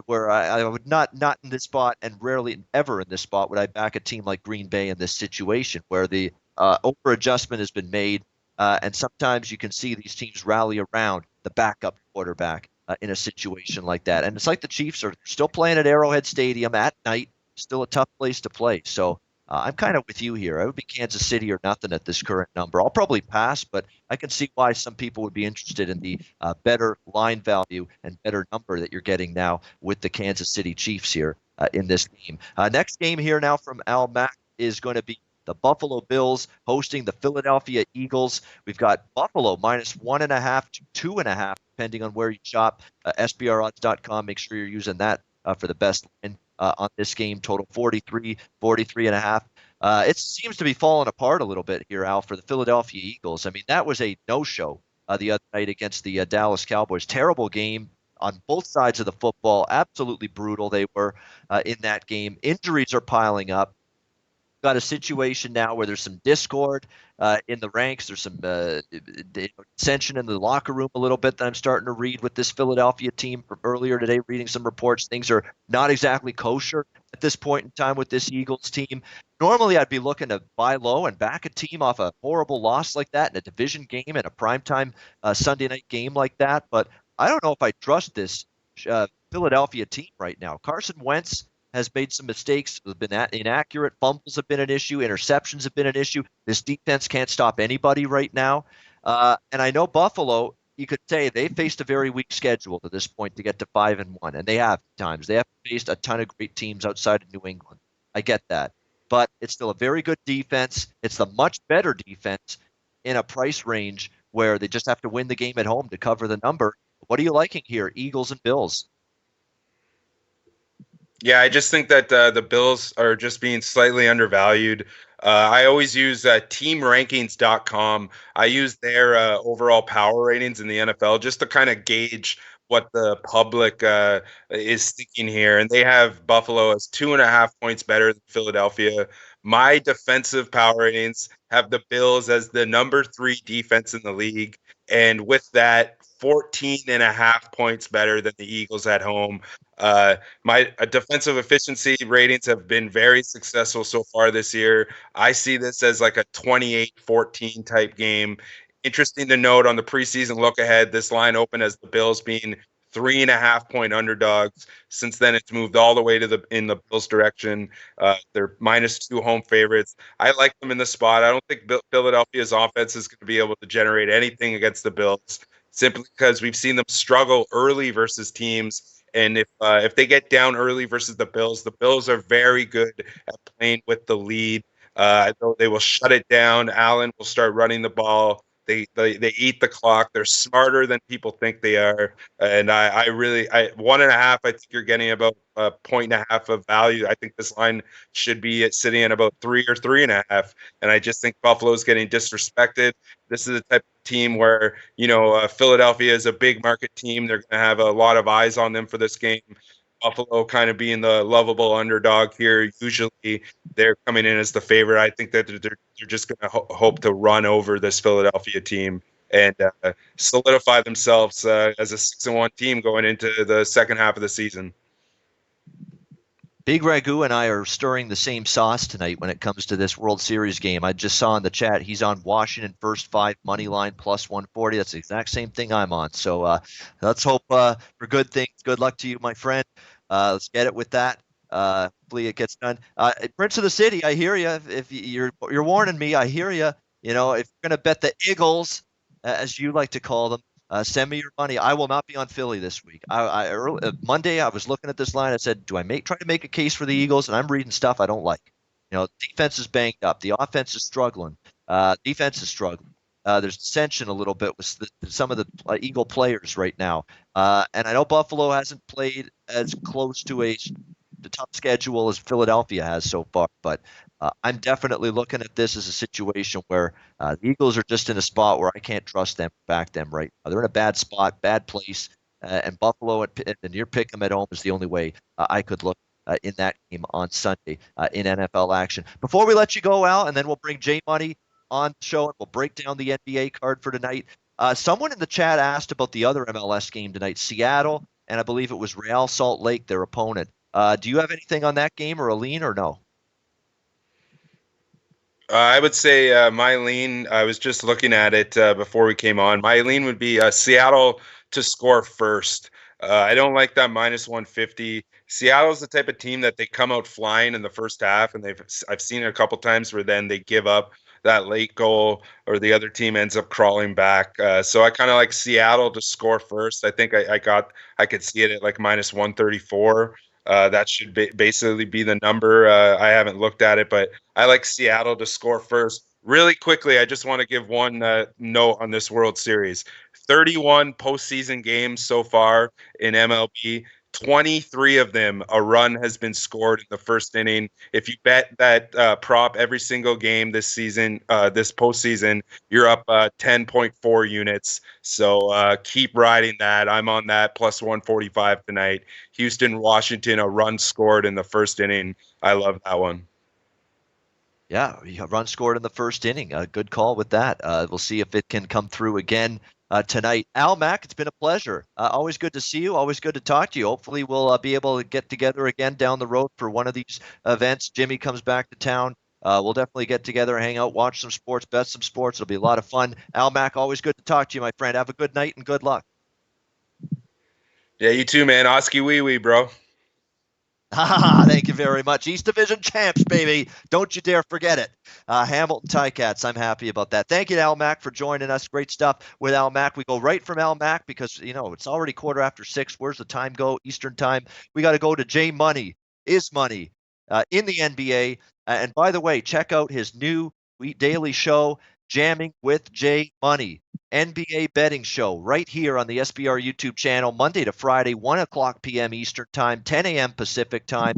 where I would not in this spot, and rarely ever in this spot would I back a team like Green Bay in this situation where the over adjustment has been made, and sometimes you can see these teams rally around the backup quarterback in a situation like that. And it's like the Chiefs are still playing at Arrowhead Stadium at night, still a tough place to play. So I'm kind of with you here. I would be Kansas City or nothing at this current number. I'll probably pass, but I can see why some people would be interested in the better line value and better number that you're getting now with the Kansas City Chiefs here in this game. Next game here now from Al Mack is going to be the Buffalo Bills hosting the Philadelphia Eagles. We've got Buffalo minus 1.5 to 2.5, depending on where you shop. SBRodds.com. Make sure you're using that for the best line on this game. Total 43, 43.5. It seems to be falling apart a little bit here, Al, for the Philadelphia Eagles. I mean, that was a no-show the other night against the Dallas Cowboys. Terrible game on both sides of the football. Absolutely brutal they were in that game. Injuries are piling up. Got a situation now where there's some discord in the ranks. There's some dissension in the locker room a little bit that I'm starting to read with this Philadelphia team from earlier today, reading some reports. Things are not exactly kosher at this point in time with this Eagles team. Normally, I'd be looking to buy low and back a team off a horrible loss like that in a division game and a primetime Sunday night game like that. But I don't know if I trust this Philadelphia team right now. Carson Wentz has made some mistakes, have been inaccurate. Fumbles have been an issue. Interceptions have been an issue. This defense can't stop anybody right now. And I know Buffalo, you could say they faced a very weak schedule to this point to get to 5-1, and they have times. They have faced a ton of great teams outside of New England. I get that. But it's still a very good defense. It's the much better defense in a price range where they just have to win the game at home to cover the number. What are you liking here, Eagles and Bills? Yeah, I just think that the Bills are just being slightly undervalued. I always use teamrankings.com. I use their overall power ratings in the NFL just to kind of gauge what the public is thinking here. And they have Buffalo as 2.5 points better than Philadelphia. My defensive power ratings have the Bills as the number 3 defense in the league. And with that, 14.5 points better than the Eagles at home. My defensive efficiency ratings have been very successful so far this year. I see this as like a 28-14 type game. Interesting to note on the preseason look ahead, this line opened as the Bills being 3.5 point underdogs. Since then, it's moved all the way to in the Bills' direction. They're -2 home favorites. I like them in the spot. I don't think Philadelphia's offense is going to be able to generate anything against the Bills, simply because we've seen them struggle early versus teams. And if they get down early versus the Bills are very good at playing with the lead. They will shut it down. Allen will start running the ball. They eat the clock. They're smarter than people think they are. And I 1.5. I think you're getting about 1.5 of value. I think this line should be sitting at about 3 or 3.5. And I just think Buffalo's getting disrespected. This is the type of team where Philadelphia is a big market team. They're going to have a lot of eyes on them for this game. Buffalo kind of being the lovable underdog here. Usually they're coming in as the favorite. I think that they're just going to hope to run over this Philadelphia team and solidify themselves as a 6-1 team going into the second half of the season. Big Ragu and I are stirring the same sauce tonight when it comes to this World Series game. I just saw in the chat he's on Washington first 5 money line plus 140. That's the exact same thing I'm on. So let's hope for good things. Good luck to you, my friend. Let's get it with that. Hopefully it gets done. Prince of the City, I hear you. If you're warning me, I hear you. You know, if you're going to bet the Eagles, as you like to call them, send me your money. I will not be on Philly this week. Monday, I was looking at this line. I said, do I try to make a case for the Eagles? And I'm reading stuff I don't like. You know, defense is banged up. The offense is struggling. Defense is struggling. There's dissension a little bit with some of the Eagle players right now. And I know Buffalo hasn't played as close to the tough schedule as Philadelphia has so far, but I'm definitely looking at this as a situation where the Eagles are just in a spot where I can't trust them, back them right now. They're in a bad spot, bad place, and Buffalo and near pick them at home is the only way I could look in that game on Sunday in NFL action. Before we let you go, Al, and then we'll bring J Money on the show and we'll break down the NBA card for tonight. Someone in the chat asked about the other MLS game tonight, Seattle, and I believe it was Real Salt Lake, their opponent. Do you have anything on that game or a lean or no? I would say my lean, I was just looking at it before we came on. My lean would be Seattle to score first. I don't like that minus 150. Seattle's the type of team that they come out flying in the first half, and I've seen it a couple times where then they give up that late goal or the other team ends up crawling back. So I kind of like Seattle to score first. I think I could see it at like minus 134. That should basically be the number. I haven't looked at it, but I like Seattle to score first. Really quickly, I just want to give one note on this World Series. 31 postseason games so far in MLB. 23 of them, a run has been scored in the first inning. If you bet that prop every single game this season, this postseason, you're up 10.4 units. So keep riding that. I'm on that plus 145 tonight. Houston, Washington, a run scored in the first inning. I love that one. Yeah, a run scored in the first inning. Good call with that. We'll see if it can come through again tonight. Al Mack, it's been a pleasure. Always good to see you. Always good to talk to you. Hopefully, we'll be able to get together again down the road for one of these events. Jimmy comes back to town. We'll definitely get together, hang out, watch some sports, bet some sports. It'll be a lot of fun. Al Mack, always good to talk to you, my friend. Have a good night and good luck. Yeah, you too, man. Oski wee wee, bro. Thank you very much. East Division champs, baby. Don't you dare forget it. Hamilton Ticats, I'm happy about that. Thank you to Al Mack for joining us. Great stuff with Al Mack. We go right from Al Mack because, it's already 6:15. Where's the time go? Eastern time. We got to go to Jay Money, is Money, in the NBA. And by the way, check out his new daily show, Jamming with Jay Money. NBA betting show right here on the SBR YouTube channel, Monday to Friday, 1 o'clock p.m. Eastern Time, 10 a.m. Pacific Time.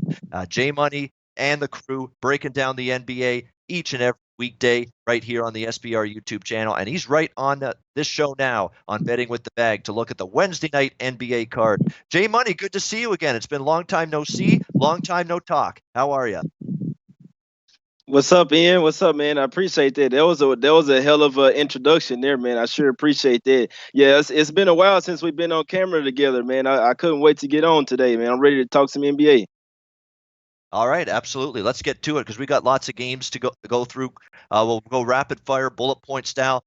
Jay Money and the crew breaking down the NBA each and every weekday right here on the SBR YouTube channel. And he's right on this show now on Betting with the Bag to look at the Wednesday night NBA card. Jay Money, good to see you again. It's been a long time no see, long time no talk. How are you? What's up, Ian? What's up, man? I appreciate that. That was a hell of an introduction there, man. I sure appreciate that. Yeah, it's been a while since we've been on camera together, man. I couldn't wait to get on today, man. I'm ready to talk some NBA. All right, absolutely. Let's get to it because we got lots of games to go through. We'll go rapid fire, bullet point style.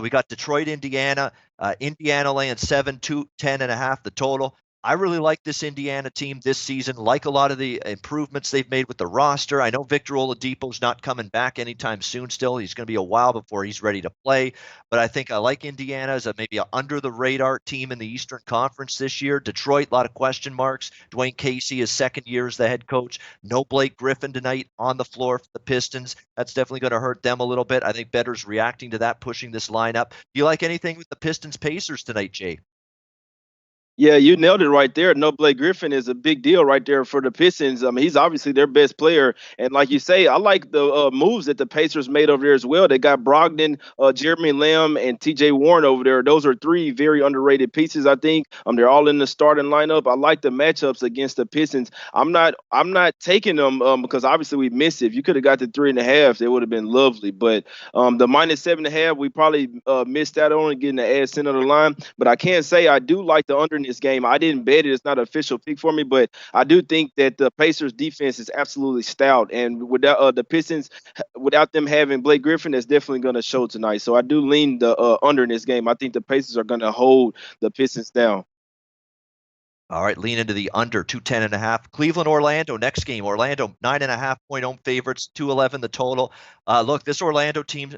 We got Detroit, Indiana. Indiana laying 7, 2, 10.5 the total. I really like this Indiana team this season, like a lot of the improvements they've made with the roster. I know Victor Oladipo's not coming back anytime soon still. He's going to be a while before he's ready to play. But I think I like Indiana as maybe an under-the-radar team in the Eastern Conference this year. Detroit, a lot of question marks. Dwayne Casey, his second year as the head coach. No Blake Griffin tonight on the floor for the Pistons. That's definitely going to hurt them a little bit. I think Better's reacting to that, pushing this lineup. Do you like anything with the Pistons-Pacers tonight, Jay? Yeah, you nailed it right there. No, Blake Griffin is a big deal right there for the Pistons. I mean, he's obviously their best player. And like you say, I like the moves that the Pacers made over there as well. They got Brogdon, Jeremy Lamb, and TJ Warren over there. Those are three very underrated pieces, I think. They're all in the starting lineup. I like the matchups against the Pistons. I'm not taking them because obviously we missed it. If you could have got the 3.5, it would have been lovely. But the minus 7.5, we probably missed out on getting the ass center of the line. But I can say I do like the under this game. I didn't bet it. It's not an official pick for me, but I do think that the Pacers defense is absolutely stout. And without the Pistons, without them having Blake Griffin, that's definitely going to show tonight. So I do lean the under in this game. I think the Pacers are going to hold the Pistons down. All right, lean into the under 210.5. Cleveland, Orlando, next game. Orlando 9.5 point home favorites, 211 the total. Look, this Orlando team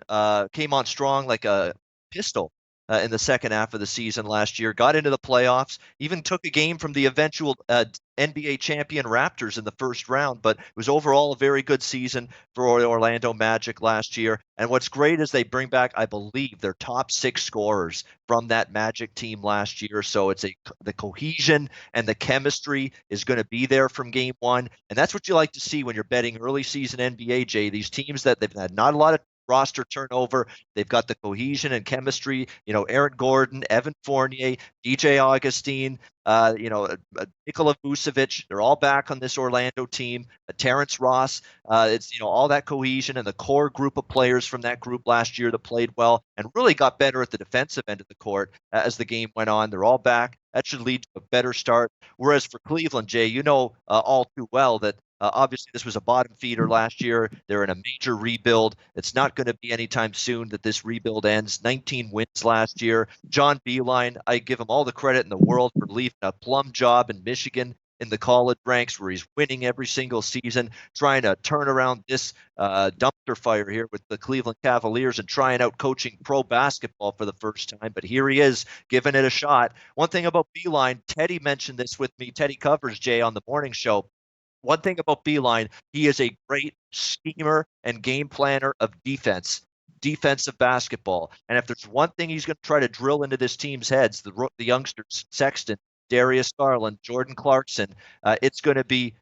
came on strong like a pistol in the second half of the season last year, got into the playoffs, even took a game from the eventual NBA champion Raptors in the first round, but it was overall a very good season for the Orlando Magic last year. And what's great is they bring back, I believe, their top 6 scorers from that Magic team last year. So it's the cohesion and the chemistry is going to be there from game one. And that's what you like to see when you're betting early season NBA, Jay. These teams that they've had not a lot of roster turnover. They've got the cohesion and chemistry. Aaron Gordon, Evan Fournier, DJ Augustine, Nikola Vucevic. They're all back on this Orlando team. Terrence Ross. It's all that cohesion and the core group of players from that group last year that played well and really got better at the defensive end of the court as the game went on. They're all back That should lead to a better start. Whereas for Cleveland, Jay, you know all too well that obviously this was a bottom feeder last year. They're in a major rebuild. It's not going to be anytime soon that this rebuild ends. 19 wins last year. John Beeline, I give him all the credit in the world for leaving a plum job in Michigan in the college ranks where he's winning every single season, trying to turn around this dumpster fire here with the Cleveland Cavaliers and trying out coaching pro basketball for the first time. But here he is giving it a shot. One thing about Beeline, Teddy mentioned this with me. Teddy covers Jay on the morning show. One thing about Beeline, he is a great schemer and game planner of defensive basketball. And if there's one thing he's going to try to drill into this team's heads, the youngsters, Sexton, Darius Garland, Jordan Clarkson, it's going to be,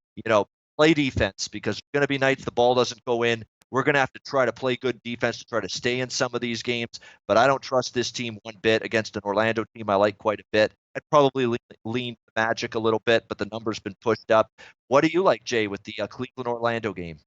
play defense, because there's going to be nights the ball doesn't go in. We're going to have to try to play good defense to try to stay in some of these games, but I don't trust this team one bit against an Orlando team I like quite a bit. I'd probably lean the Magic a little bit, but the number's been pushed up. What do you like, Jay, with the Cleveland-Orlando game?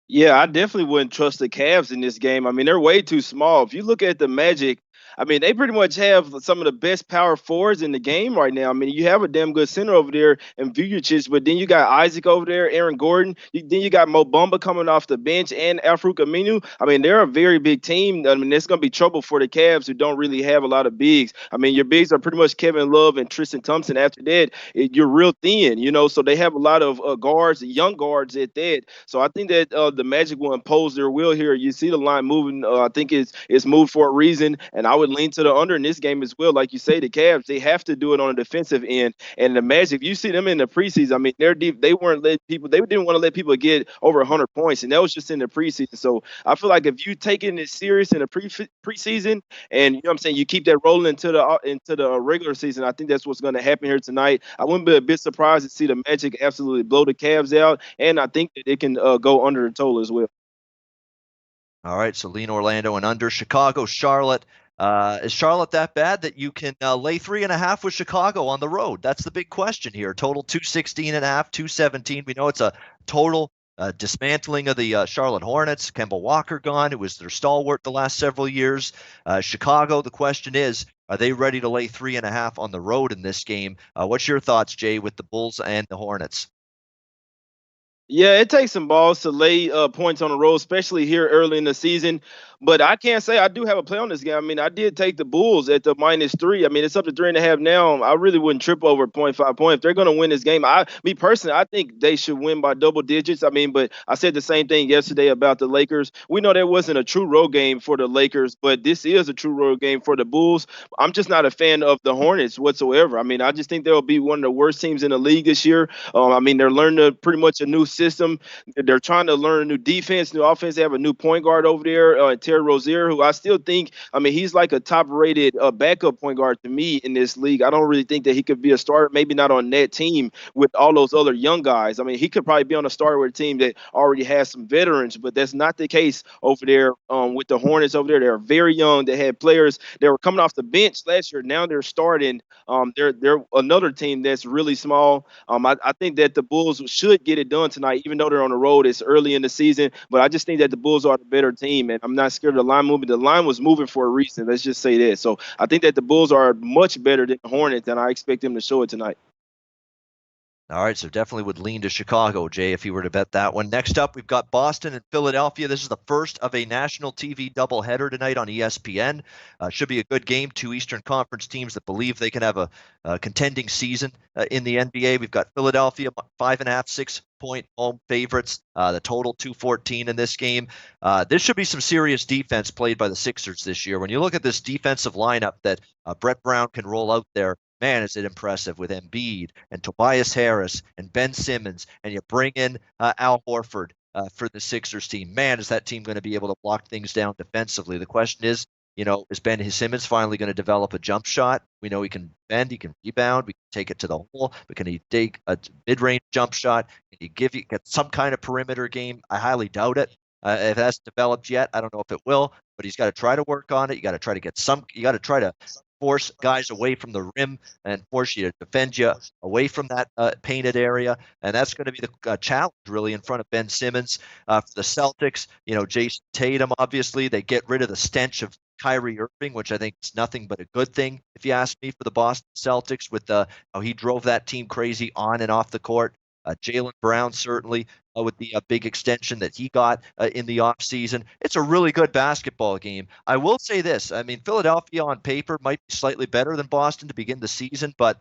Yeah, I definitely wouldn't trust the Cavs in this game. I mean, they're way too small. If you look at the Magic, I mean, they pretty much have some of the best power forwards in the game right now. I mean, you have a damn good center over there in Vujacic, but then you got Isaac over there, Aaron Gordon. Then you got Mo Bamba coming off the bench and Al-Farouq Aminu. I mean, they're a very big team. I mean, it's going to be trouble for the Cavs, who don't really have a lot of bigs. I mean, your bigs are pretty much Kevin Love and Tristan Thompson. After that, you're real thin, so they have a lot of guards, young guards at that. So I think that the Magic will impose their will here. You see the line moving. I think it's moved for a reason, and I would lean to the under in this game as well. Like you say, the Cavs, they have to do it on the defensive end, and the Magic, you see them in the preseason. I mean, they're deep. They didn't want to let people get over 100 points, and that was just in the preseason. So I feel like if you taking it serious in the preseason, and what I'm saying, you keep that rolling into the regular season, I think that's what's going to happen here tonight. I wouldn't be a bit surprised to see the Magic absolutely blow the Cavs out, and I think that it can go under the total as well. All right, so lean Orlando and under. Chicago, Charlotte. Is Charlotte that bad that you can lay 3.5 with Chicago on the road? That's the big question here. Total 216.5, 217. We know it's a total dismantling of the Charlotte Hornets. Kemba Walker gone. It was their stalwart the last several years. Chicago, the question is, are they ready to lay 3.5 on the road in this game? What's your thoughts, Jay, with the Bulls and the Hornets? Yeah, it takes some balls to lay points on the road, especially here early in the season. But I can't say I do have a play on this game. I mean, I did take the Bulls at the -3. I mean, it's up to 3.5 now. I really wouldn't trip over 0.5 point. If they're going to win this game, me personally, I think they should win by double digits. I mean, but I said the same thing yesterday about the Lakers. We know that wasn't a true road game for the Lakers, but this is a true road game for the Bulls. I'm just not a fan of the Hornets whatsoever. I mean, I just think they'll be one of the worst teams in the league this year. I mean, they're learning pretty much a new system. They're trying to learn a new defense, new offense. They have a new point guard over there, Terry Rozier, who I still think, I mean, he's like a top-rated backup point guard to me in this league. I don't really think that he could be a starter, maybe not on that team with all those other young guys. I mean, he could probably be on a starter with a team that already has some veterans, but that's not the case over there with the Hornets over there. They're very young. They had players that were coming off the bench last year. Now they're starting. They're another team that's really small. I think that the Bulls should get it done tonight, even though they're on the road. It's early in the season, but I just think that the Bulls are the better team, and I'm not scared of the line movement. The line was moving for a reason. Let's just say that. So I think that the Bulls are much better than the Hornets, and I expect them to show it tonight. All right, so definitely would lean to Chicago, Jay, if you were to bet that one. Next up, we've got Boston and Philadelphia. This is the first of a national TV doubleheader tonight on ESPN. Should be a good game. Two Eastern Conference teams that believe they can have a contending season in the NBA. We've got Philadelphia 5.5, 6-point home favorites. The total 214 in this game. This should be some serious defense played by the Sixers this year. When you look at this defensive lineup that Brett Brown can roll out there, man, is it impressive with Embiid and Tobias Harris and Ben Simmons, and you bring in Al Horford for the Sixers team. Man, is that team going to be able to block things down defensively? The question is, is Ben Simmons finally going to develop a jump shot? We know he can bend, he can rebound, we can take it to the hole, but can he take a mid-range jump shot? Can he get some kind of perimeter game? I highly doubt it. If it hasn't developed yet, I don't know if it will, but he's got to try to work on it. You got to try to try to force guys away from the rim and force you to defend you away from that painted area. And that's going to be the challenge really in front of Ben Simmons. For the Celtics, Jason Tatum, obviously, they get rid of the stench of Kyrie Irving, which I think is nothing but a good thing, if you ask me, for the Boston Celtics with how he drove that team crazy on and off the court. Jaylen Brown, certainly, with the big extension that he got in the offseason. It's a really good basketball game. I will say this. I mean, Philadelphia on paper might be slightly better than Boston to begin the season, but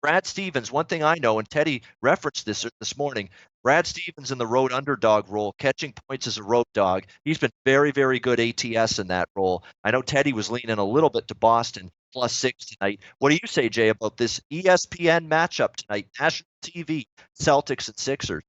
Brad Stevens, one thing I know, and Teddy referenced this morning, Brad Stevens in the road underdog role, catching points as a road dog. He's been very, very good ATS in that role. I know Teddy was leaning a little bit to Boston +6 tonight. What do you say, Jay, about this ESPN matchup tonight? National TV, Celtics and Sixers.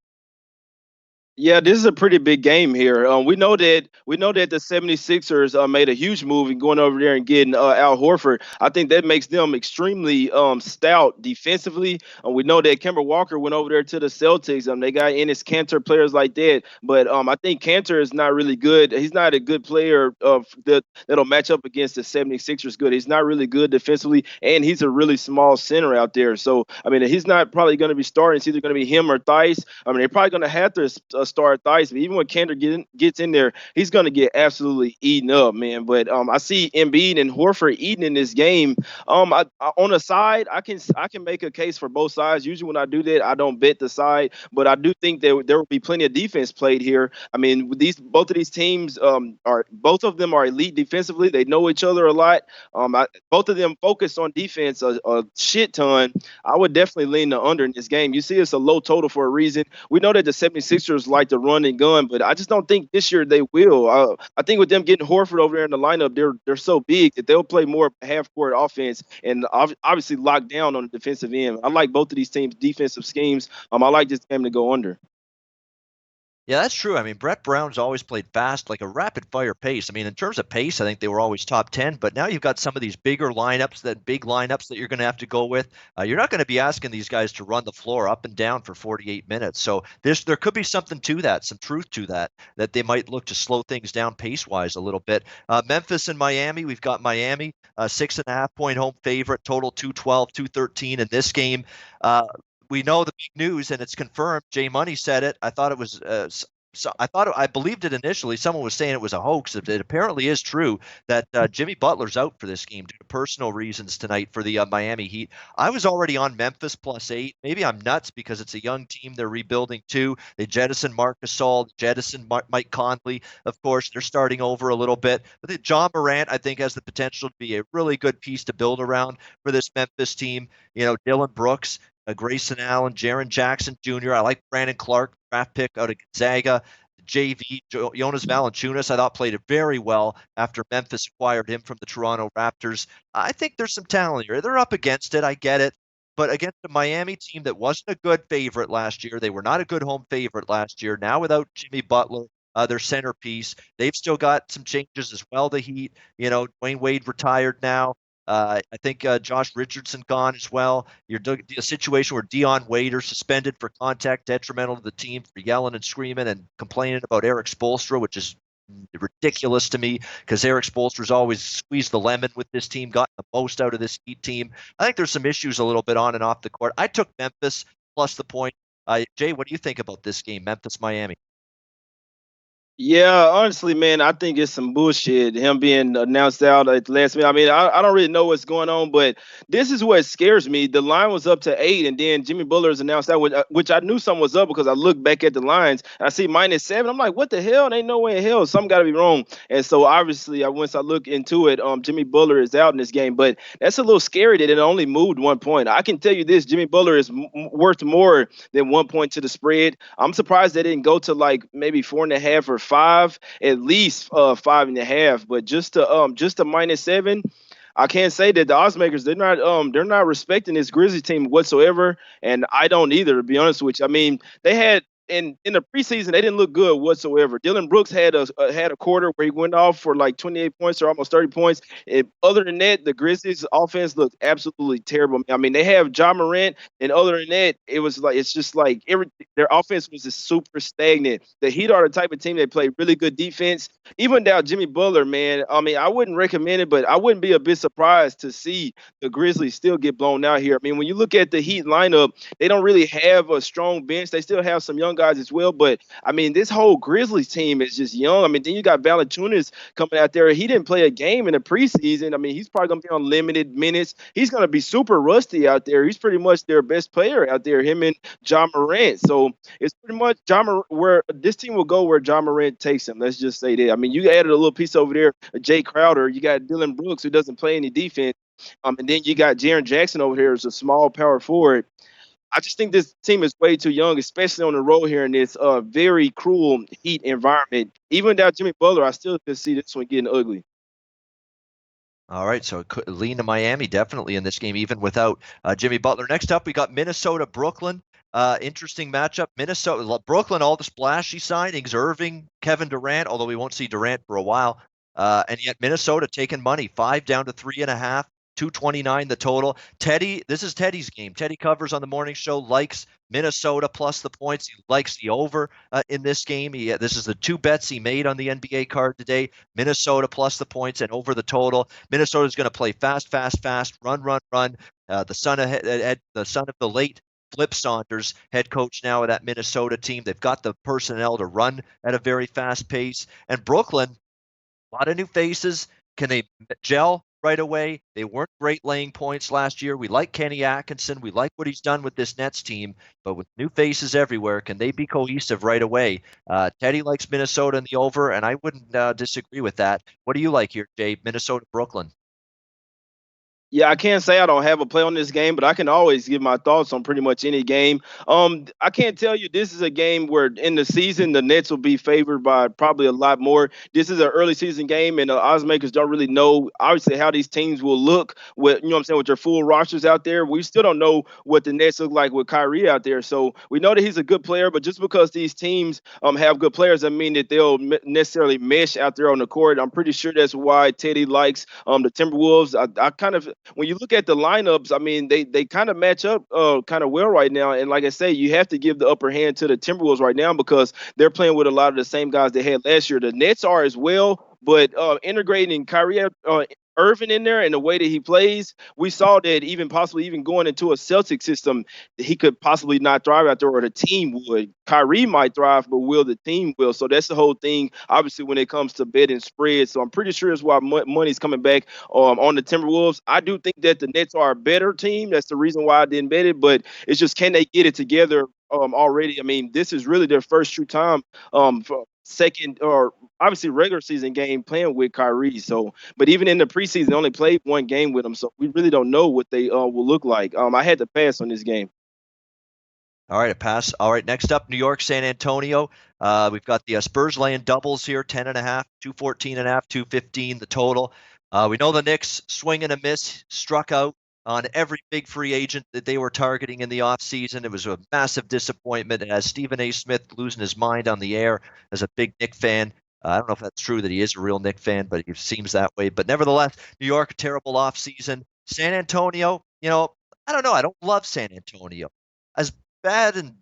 Yeah, this is a pretty big game here. We know that the 76ers made a huge move in going over there and getting Al Horford. I think that makes them extremely stout defensively. We know that Kemba Walker went over there to the Celtics. They got Enes Kanter, players like that. But I think Kanter is not really good. He's not a good player that'll match up against the 76ers good. He's not really good defensively, and he's a really small center out there. So, I mean, he's not probably going to be starting. It's either going to be him or Theis. I mean, they're probably going to have to start Theis, but even when Kanter gets in there, he's going to get absolutely eaten up, man. But I see Embiid and Horford eating in this game. On the side, I can make a case for both sides. Usually when I do that, I don't bet the side, but I do think that there will be plenty of defense played here. I mean, both of these teams both of them are elite defensively. They know each other a lot. Both of them focus on defense a shit ton. I would definitely lean the under in this game. You see, it's a low total for a reason. We know that the 76ers like to run and gun, but I just don't think this year they will. I think with them getting Horford over there in the lineup, they're so big that they'll play more half-court offense and obviously lock down on the defensive end. I like both of these teams' defensive schemes. I like this game to go under. Yeah, that's true. I mean, Brett Brown's always played fast, like a rapid fire pace. I mean, in terms of pace, I think they were always top 10, but now you've got some of these big lineups that you're going to have to go with. You're not going to be asking these guys to run the floor up and down for 48 minutes. So there could be something to that, some truth to that they might look to slow things down pace-wise a little bit. Memphis and Miami, we've got Miami, 6.5-point home favorite, total 212, 213 in this game. We know the big news, and it's confirmed. Jay Money said it. I thought it was. I believed it initially. Someone was saying it was a hoax. It apparently is true that Jimmy Butler's out for this game due to personal reasons tonight for the Miami Heat. I was already on Memphis +8. Maybe I'm nuts because it's a young team. They're rebuilding too. They jettisoned Marc Gasol, jettisoned Mike Conley. Of course, they're starting over a little bit. But John Morant, I think, has the potential to be a really good piece to build around for this Memphis team. You know, Dylan Brooks, Grayson Allen, Jaren Jackson Jr. I like Brandon Clark, draft pick out of Gonzaga. JV, Jonas Valanciunas, I thought played it very well after Memphis acquired him from the Toronto Raptors. I think there's some talent here. They're up against it. I get it. But against the Miami team that wasn't a good favorite last year, they were not a good home favorite last year. Now without Jimmy Butler, their centerpiece, they've still got some changes as well. The Heat, you know, Dwayne Wade retired now. I think Josh Richardson gone as well. You're a situation where Dion Waiters suspended for contact detrimental to the team for yelling and screaming and complaining about Eric Spoelstra, which is ridiculous to me because Eric Spoelstra's always squeezed the lemon with this team, gotten the most out of this Heat team. I think there's some issues a little bit on and off the court. I took Memphis plus the point. Jay, what do you think about this game, Memphis-Miami? Yeah, honestly, man, I think it's some bullshit. Him being announced out at the last minute. I mean, I don't really know what's going on, but this is what scares me. The line was up to 8, and then Jimmy Butler is announced out, which I knew something was up because I looked back at the lines and I see -7. I'm like, what the hell? Ain't no way in hell. Something got to be wrong. And so obviously, once I look into it, Jimmy Butler is out in this game. But that's a little scary that it only moved 1 point. I can tell you this: Jimmy Butler is worth more than 1 point to the spread. I'm surprised they didn't go to like maybe 4.5 or 5, at least 5.5. But just to -7, I can't say that the odds makers they're not respecting this Grizzlies team whatsoever, and I don't either, to be honest with you. I mean, they had in the preseason they didn't look good whatsoever. Dylan Brooks had a quarter where he went off for like 28 points or almost 30 points. Other than that, the Grizzlies offense looked absolutely terrible. I mean, they have Ja Morant, and other than that, it's just like their offense was just super stagnant. The Heat are the type of team that play really good defense. Even without Jimmy Butler, man, I mean, I wouldn't recommend it, but I wouldn't be a bit surprised to see the Grizzlies still get blown out here. I mean, when you look at the Heat lineup, they don't really have a strong bench. They still have some young young guys as well. But I mean, this whole Grizzlies team is just young. I mean, then you got Valanciunas coming out there. He didn't play a game in the preseason. I mean, he's probably gonna be on limited minutes. He's gonna be super rusty out there. He's pretty much their best player out there. Him and John Morant. So it's pretty much where this team will go where John Morant takes him. Let's just say that. I mean, you added a little piece over there, Jay Crowder. You got Dylan Brooks, who doesn't play any defense. And then you got Jaren Jackson over here as a small power forward. I just think this team is way too young, especially on the road here in this very cruel heat environment. Even without Jimmy Butler, I still could see this one getting ugly. All right, so it could lean to Miami definitely in this game, even without Jimmy Butler. Next up, we got Minnesota, Brooklyn. Interesting matchup. Brooklyn, all the splashy signings, Irving, Kevin Durant, although we won't see Durant for a while. And yet Minnesota taking money, 5 down to 3.5. 229 the total. Teddy, this is Teddy's game. Teddy covers on the morning show, likes Minnesota plus the points. He likes the over in this game. This is the 2 bets he made on the NBA card today. Minnesota plus the points and over the total. Minnesota's going to play fast, run. The son of the late Flip Saunders, head coach now of that Minnesota team. They've got the personnel to run at a very fast pace. And Brooklyn, a lot of new faces. Can they gel right away? They weren't great laying points last year. We like Kenny Atkinson. We like what he's done with this Nets team, but with new faces everywhere, can they be cohesive right away? Teddy likes Minnesota in the over, and I wouldn't disagree with that. What do you like here, Jay? Minnesota, Brooklyn. Yeah, I can't say I don't have a play on this game, but I can always give my thoughts on pretty much any game. I can't tell you this is a game where in the season the Nets will be favored by probably a lot more. This is an early season game, and the odds makers don't really know obviously how these teams will look with with their full rosters out there. We still don't know what the Nets look like with Kyrie out there. So we know that he's a good player, but just because these teams have good players doesn't mean that they'll necessarily mesh out there on the court. I'm pretty sure that's why Teddy likes the Timberwolves. I kind of when you look at the lineups, I mean, they kind of match up kind of well right now. And like I say, you have to give the upper hand to the Timberwolves right now because they're playing with a lot of the same guys they had last year. The Nets are as well, but integrating Kyrie Irving in there and the way that he plays, we saw that possibly going into a Celtic system, he could possibly not thrive out there, or the team would. Kyrie might thrive, but will the team will? So that's the whole thing, obviously, when it comes to betting spreads. So I'm pretty sure that's why money's coming back on the Timberwolves. I do think that the Nets are a better team. That's the reason why I didn't bet it, but it's just, can they get it together already? I mean, this is really their first true time for second or obviously regular season game playing with Kyrie. So, but even in the preseason, they only played one game with him, so we really don't know what they will look like. I had to pass on this game. All right, a pass. All right, next up, New York, San Antonio. We've got the Spurs laying doubles here, 10.5, 214.5, 215 the total. We know the Knicks swing and a miss, struck out on every big free agent that they were targeting in the offseason. It was a massive disappointment. And as Stephen A. Smith losing his mind on the air as a big Knick fan, I don't know if that's true that he is a real Knick fan, but he seems that way. But nevertheless, New York, a terrible offseason. San Antonio, I don't know. I don't love San Antonio. As bad and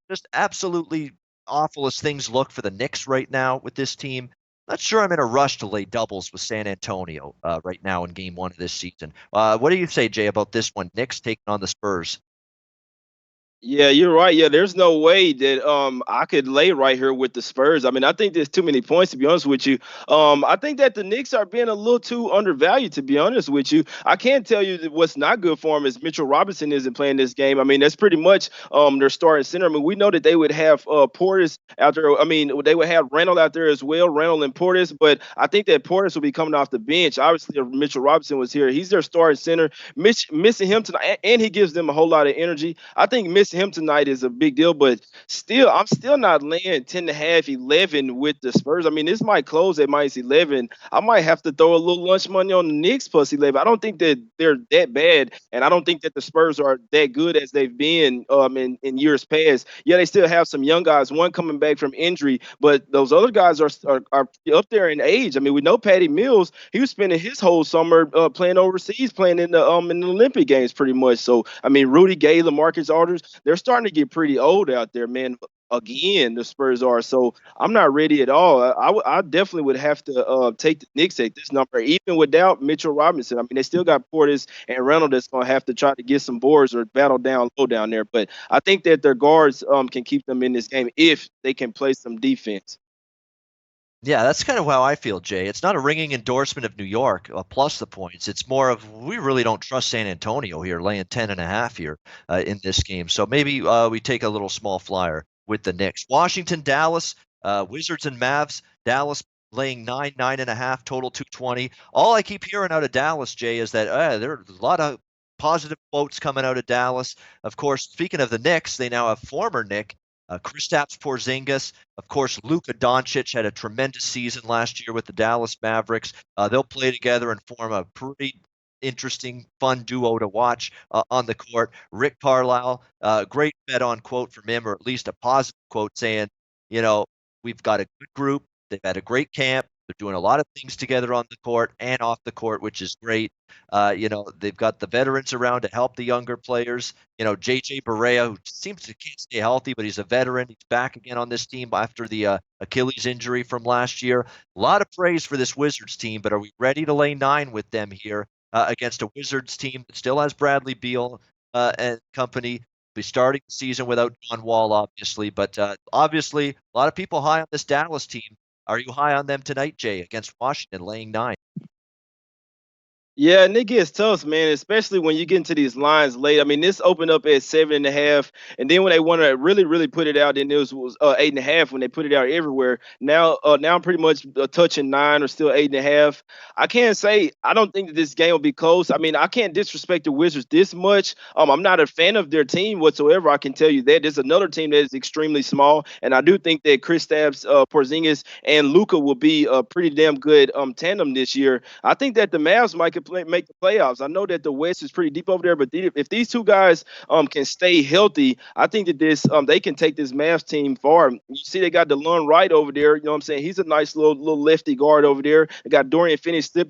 just absolutely awful as things look for the Knicks right now with this team, not sure I'm in a rush to lay doubles with San Antonio right now in game 1 of this season. What do you say, Jay, about this one? Knicks taking on the Spurs. Yeah, you're right. Yeah, there's no way that I could lay right here with the Spurs. I mean, I think there's too many points, to be honest with you. I think that the Knicks are being a little too undervalued, to be honest with you. I can't tell you that what's not good for them is Mitchell Robinson isn't playing this game. I mean, that's pretty much their starting center. I mean, we know that they would have Portis out there. I mean, they would have Randall out there as well, Randall and Portis. But I think that Portis will be coming off the bench. Obviously, if Mitchell Robinson was here, he's their starting center. Missing him tonight, and he gives them a whole lot of energy. I think missing him tonight is a big deal, but still, I'm still not laying 10.5, 11 with the Spurs. I mean, this might close at minus 11. I might have to throw a little lunch money on the Knicks plus 11. I don't think that they're that bad, and I don't think that the Spurs are that good as they've been in years past. Yeah, they still have some young guys, one coming back from injury, but those other guys are up there in age. I mean, we know Patty Mills, he was spending his whole summer playing overseas, playing in the Olympic Games pretty much. So, I mean, Rudy Gay, LaMarcus Aldridge, they're starting to get pretty old out there, man. again. The Spurs are, so I'm not ready at all. I definitely would have to take the Knicks at this number, even without Mitchell Robinson. I mean, they still got Portis and Reynolds that's going to have to try to get some boards or battle down low down there. But I think that their guards can keep them in this game if they can play some defense. Yeah, that's kind of how I feel, Jay. It's not a ringing endorsement of New York plus the points. It's more of we really don't trust San Antonio here, laying 10.5 here in this game. So maybe we take a little small flyer with the Knicks. Washington, Dallas, Wizards and Mavs. Dallas laying 9.5, total 220. All I keep hearing out of Dallas, Jay, is that there are a lot of positive quotes coming out of Dallas. Of course, speaking of the Knicks, they now have former Knick Kristaps Porzingis. Of course, Luka Doncic had a tremendous season last year with the Dallas Mavericks. They'll play together and form a pretty interesting, fun duo to watch on the court. Rick Carlisle, great bet on quote from him, or at least a positive quote saying, you know, we've got a good group. They've had a great camp. They're doing a lot of things together on the court and off the court, which is great. They've got the veterans around to help the younger players. JJ Barea, who seems to can't stay healthy, but he's a veteran. He's back again on this team after the Achilles injury from last year. A lot of praise for this Wizards team, but are we ready to lay 9 with them here against a Wizards team that still has Bradley Beal and company? Be starting the season without John Wall, obviously, but obviously a lot of people high on this Dallas team. Are you high on them tonight, Jay, against Washington, laying 9? Yeah, and it gets tough, man, especially when you get into these lines late. I mean, this opened up at 7.5, and then when they want to really, really put it out, then it was 8.5 when they put it out everywhere. Now I'm pretty much touching 9 or still 8.5. I can't say I don't think that this game will be close. I mean, I can't disrespect the Wizards this much. I'm not a fan of their team whatsoever. I can tell you that there's another team that is extremely small, and I do think that Kristaps Porzingis and Luka will be a pretty damn good tandem this year. I think that the Mavs might make the playoffs. I know that the West is pretty deep over there, but if these two guys can stay healthy, I think that this they can take this Mavs team far. You see, they got DeLon Wright over there. You know what I'm saying? He's a nice little lefty guard over there. They got Dorian Finney-Smith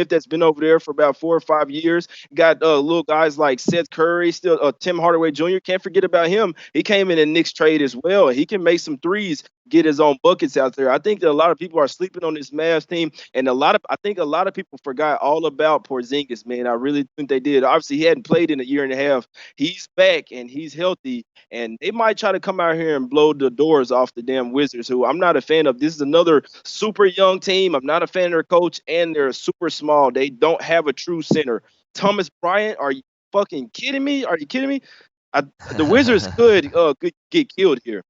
that's been over there for about 4 or 5 years. Got little guys like Seth Curry, still Tim Hardaway Jr. Can't forget about him. He came in a Knicks trade as well. He can make some threes, get his own buckets out there. I think that a lot of people are sleeping on this Mavs team, and I think a lot of people forgot all about Porzingis, man. I really think they did. Obviously, he hadn't played in a year and a half. He's back and he's healthy, and they might try to come out here and blow the doors off the damn Wizards, who I'm not a fan of. This is another super young team. I'm not a fan of their coach, and they're super small. They don't have a true center. Thomas Bryant, are you fucking kidding me? Are you kidding me? The Wizards could get killed here.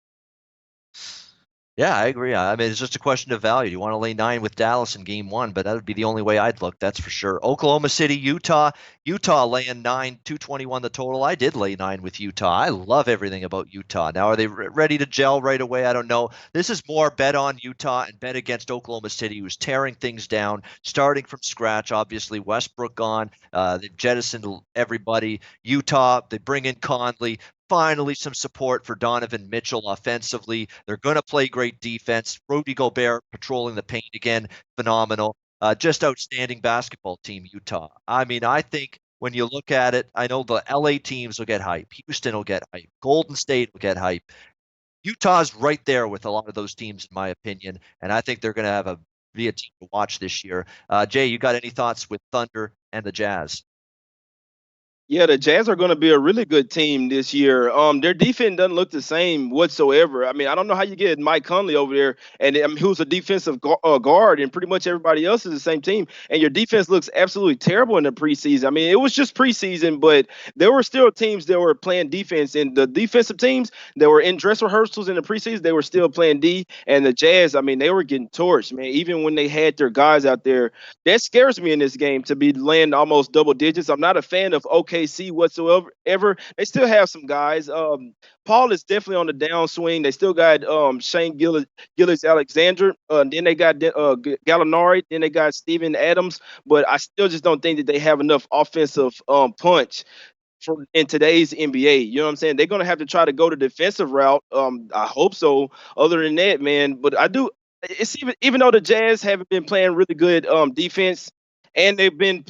Yeah, I agree. I mean, it's just a question of value. You want to lay 9 with Dallas in game 1, but that would be the only way I'd look, that's for sure. Oklahoma City, Utah. Utah laying 9, 221 the total. I did lay 9 with Utah. I love everything about Utah. Now, are they ready to gel right away? I don't know. This is more bet on Utah and bet against Oklahoma City, who's tearing things down, starting from scratch. Obviously, Westbrook gone. They've jettisoned everybody. Utah, they bring in Conley. Finally, some support for Donovan Mitchell offensively. They're going to play great defense. Rudy Gobert patrolling the paint again. Phenomenal. Just outstanding basketball team, Utah. I mean, I think when you look at it, I know the LA teams will get hype. Houston will get hype. Golden State will get hype. Utah's right there with a lot of those teams, in my opinion, and I think they're going to be a team to watch this year. Jay, you got any thoughts with Thunder and the Jazz? Yeah, the Jazz are going to be a really good team this year. Their defense doesn't look the same whatsoever. I mean, I don't know how you get Mike Conley over there, and who's a defensive guard, and pretty much everybody else is the same team. And your defense looks absolutely terrible in the preseason. I mean, it was just preseason, but there were still teams that were playing defense, and the defensive teams that were in dress rehearsals in the preseason, they were still playing D. And the Jazz, I mean, they were getting torched, man. Even when they had their guys out there, that scares me in this game to be laying almost double digits. I'm not a fan of OKC whatsoever. They still have some guys. Paul is definitely on the downswing. They still got Shane Gillis Alexander. Then they got Gallinari. Then they got Steven Adams. But I still just don't think that they have enough offensive punch in today's NBA. You know what I'm saying? They're going to have to try to go the defensive route. I hope so. Other than that, man. But I do. It's even though the Jazz haven't been playing really good defense, and they've been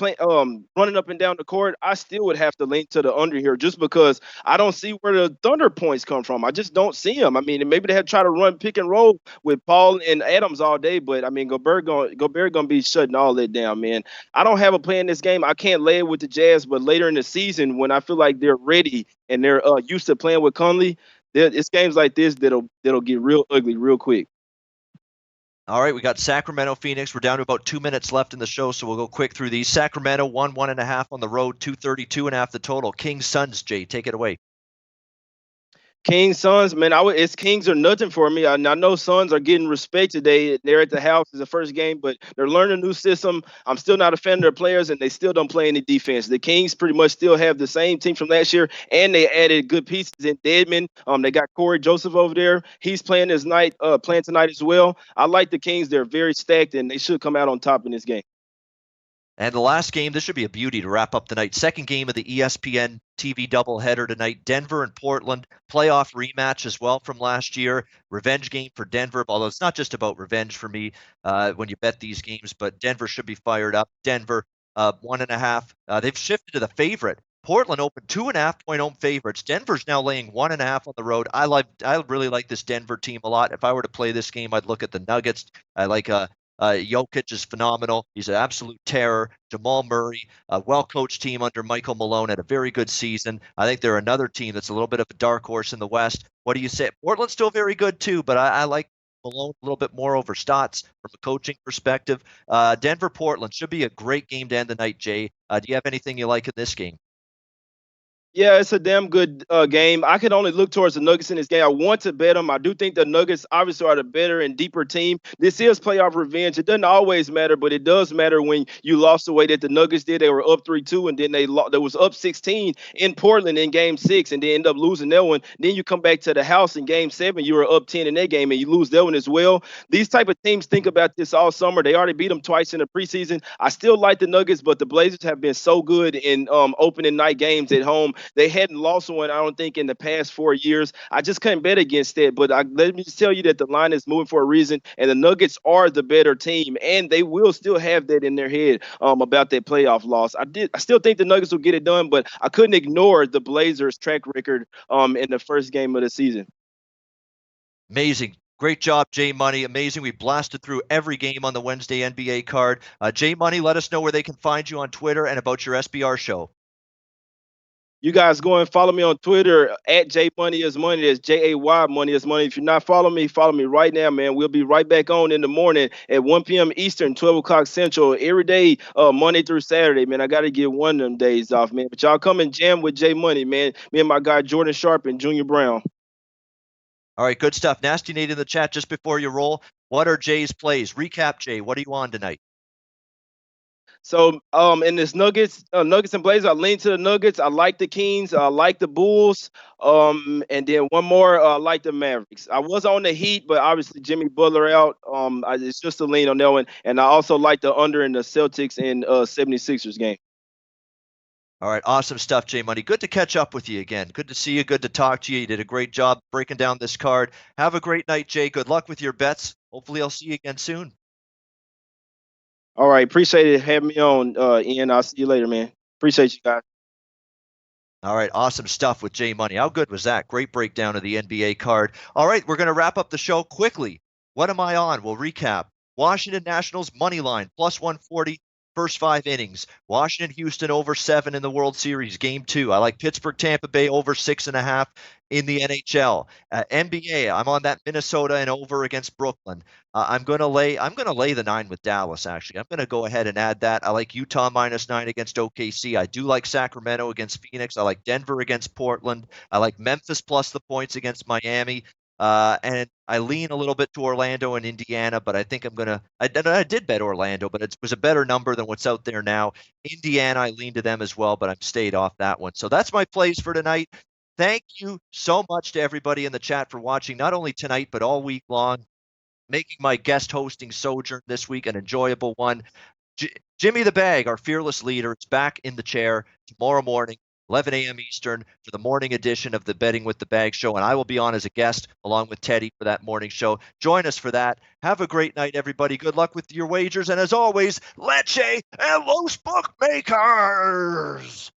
running up and down the court, I still would have to lean to the under here just because I don't see where the Thunder points come from. I just don't see them. I mean, maybe they have tried to run pick and roll with Paul and Adams all day, but I mean, Gobert gonna be shutting all that down, man. I don't have a play in this game. I can't lay it with the Jazz, but later in the season, when I feel like they're ready and they're used to playing with Conley, it's games like this that'll get real ugly real quick. All right, we got Sacramento, Phoenix. We're down to about 2 minutes left in the show, so we'll go quick through these. Sacramento, 1.5 on the road, 232.5 the total. Kings, Suns, Jay, take it away. Kings, Suns, man, it's Kings or nothing for me. I know Suns are getting respect today. They're at the house. It's the first game, but they're learning a new system. I'm still not a fan of their players, and they still don't play any defense. The Kings pretty much still have the same team from last year, and they added good pieces in Deadman. They got Corey Joseph over there. He's playing playing tonight as well. I like the Kings. They're very stacked, and they should come out on top in this game. And the last game, this should be a beauty to wrap up the night. Second game of the ESPN TV doubleheader tonight. Denver and Portland, playoff rematch as well from last year. Revenge game for Denver, although it's not just about revenge for me when you bet these games, but Denver should be fired up. Denver, 1.5. They've shifted to the favorite. Portland opened 2.5-point home favorites. Denver's now laying 1.5 on the road. I really like this Denver team a lot. If I were to play this game, I'd look at the Nuggets. I like Jokic is phenomenal. He's an absolute terror. Jamal Murray, a well-coached team under Michael Malone, had a very good season. I think they're another team that's a little bit of a dark horse in the West. What do you say? Portland's still very good too, but I like Malone a little bit more over Stotts from a coaching perspective. Denver, Portland should be a great game to end the night, Jay. Do you have anything you like in this game? Yeah, it's a damn good game. I can only look towards the Nuggets in this game. I want to bet them. I do think the Nuggets obviously are the better and deeper team. This is playoff revenge. It doesn't always matter, but it does matter when you lost the way that the Nuggets did. They were up 3-2, and then they was up 16 in Portland in Game 6, and they end up losing that one. Then you come back to the house in Game 7. You were up 10 in that game, and you lose that one as well. These type of teams think about this all summer. They already beat them twice in the preseason. I still like the Nuggets, but the Blazers have been so good in opening night games at home. They hadn't lost one, I don't think, in the past 4 years. I just couldn't bet against that. But let me just tell you that the line is moving for a reason, and the Nuggets are the better team, and they will still have that in their head about that playoff loss. I still think the Nuggets will get it done, but I couldn't ignore the Blazers' track record in the first game of the season. Amazing. Great job, Jay Money. Amazing. We blasted through every game on the Wednesday NBA card. Jay Money, let us know where they can find you on Twitter and about your SBR show. You guys go and follow me on Twitter at JMoneyIsMoney. That's JAY Money is Money. If you're not following me, follow me right now, man. We'll be right back on in the morning at 1 p.m. Eastern, 12 o'clock Central, every day, Monday through Saturday, man. I got to get one of them days off, man. But y'all come and jam with J Money, man. Me and my guy Jordan Sharp and Junior Brown. All right, good stuff. Nasty Nate in the chat just before you roll. What are Jay's plays? Recap, Jay. What are you on tonight? So, in this Nuggets and Blazers, I lean to the Nuggets. I like the Kings. I like the Bulls. And then one more, I like the Mavericks. I was on the Heat, but obviously Jimmy Butler out. It's just a lean on that one. And I also like the under in the Celtics and 76ers game. All right, awesome stuff, Jay Money. Good to catch up with you again. Good to see you. Good to talk to you. You did a great job breaking down this card. Have a great night, Jay. Good luck with your bets. Hopefully I'll see you again soon. All right. Appreciate it having me on, Ian. I'll see you later, man. Appreciate you guys. All right, awesome stuff with Jay Money. How good was that? Great breakdown of the NBA card. All right, we're going to wrap up the show quickly. What am I on? We'll recap. Washington Nationals money line plus 140. First 5 innings. Washington, Houston over 7 in the World Series, Game 2. I like Pittsburgh, Tampa Bay over 6.5 in the NHL. NBA, I'm on that Minnesota and over against Brooklyn. I'm gonna lay the 9 with Dallas. Actually, I'm gonna go ahead and add that. I like Utah -9 against OKC. I do like Sacramento against Phoenix. I like Denver against Portland. I like Memphis plus the points against Miami. And I lean a little bit to Orlando and Indiana, but I think I did bet Orlando, but it was a better number than what's out there now. Indiana, I lean to them as well, but I've stayed off that one. So that's my plays for tonight. Thank you so much to everybody in the chat for watching, not only tonight, but all week long, making my guest hosting sojourn this week an enjoyable one. Jimmy the Bag, our fearless leader, is back in the chair tomorrow morning. 11 a.m. Eastern, for the morning edition of the Betting with the Bag show. And I will be on as a guest along with Teddy for that morning show. Join us for that. Have a great night, everybody. Good luck with your wagers. And as always, Leche and Los Bookmakers.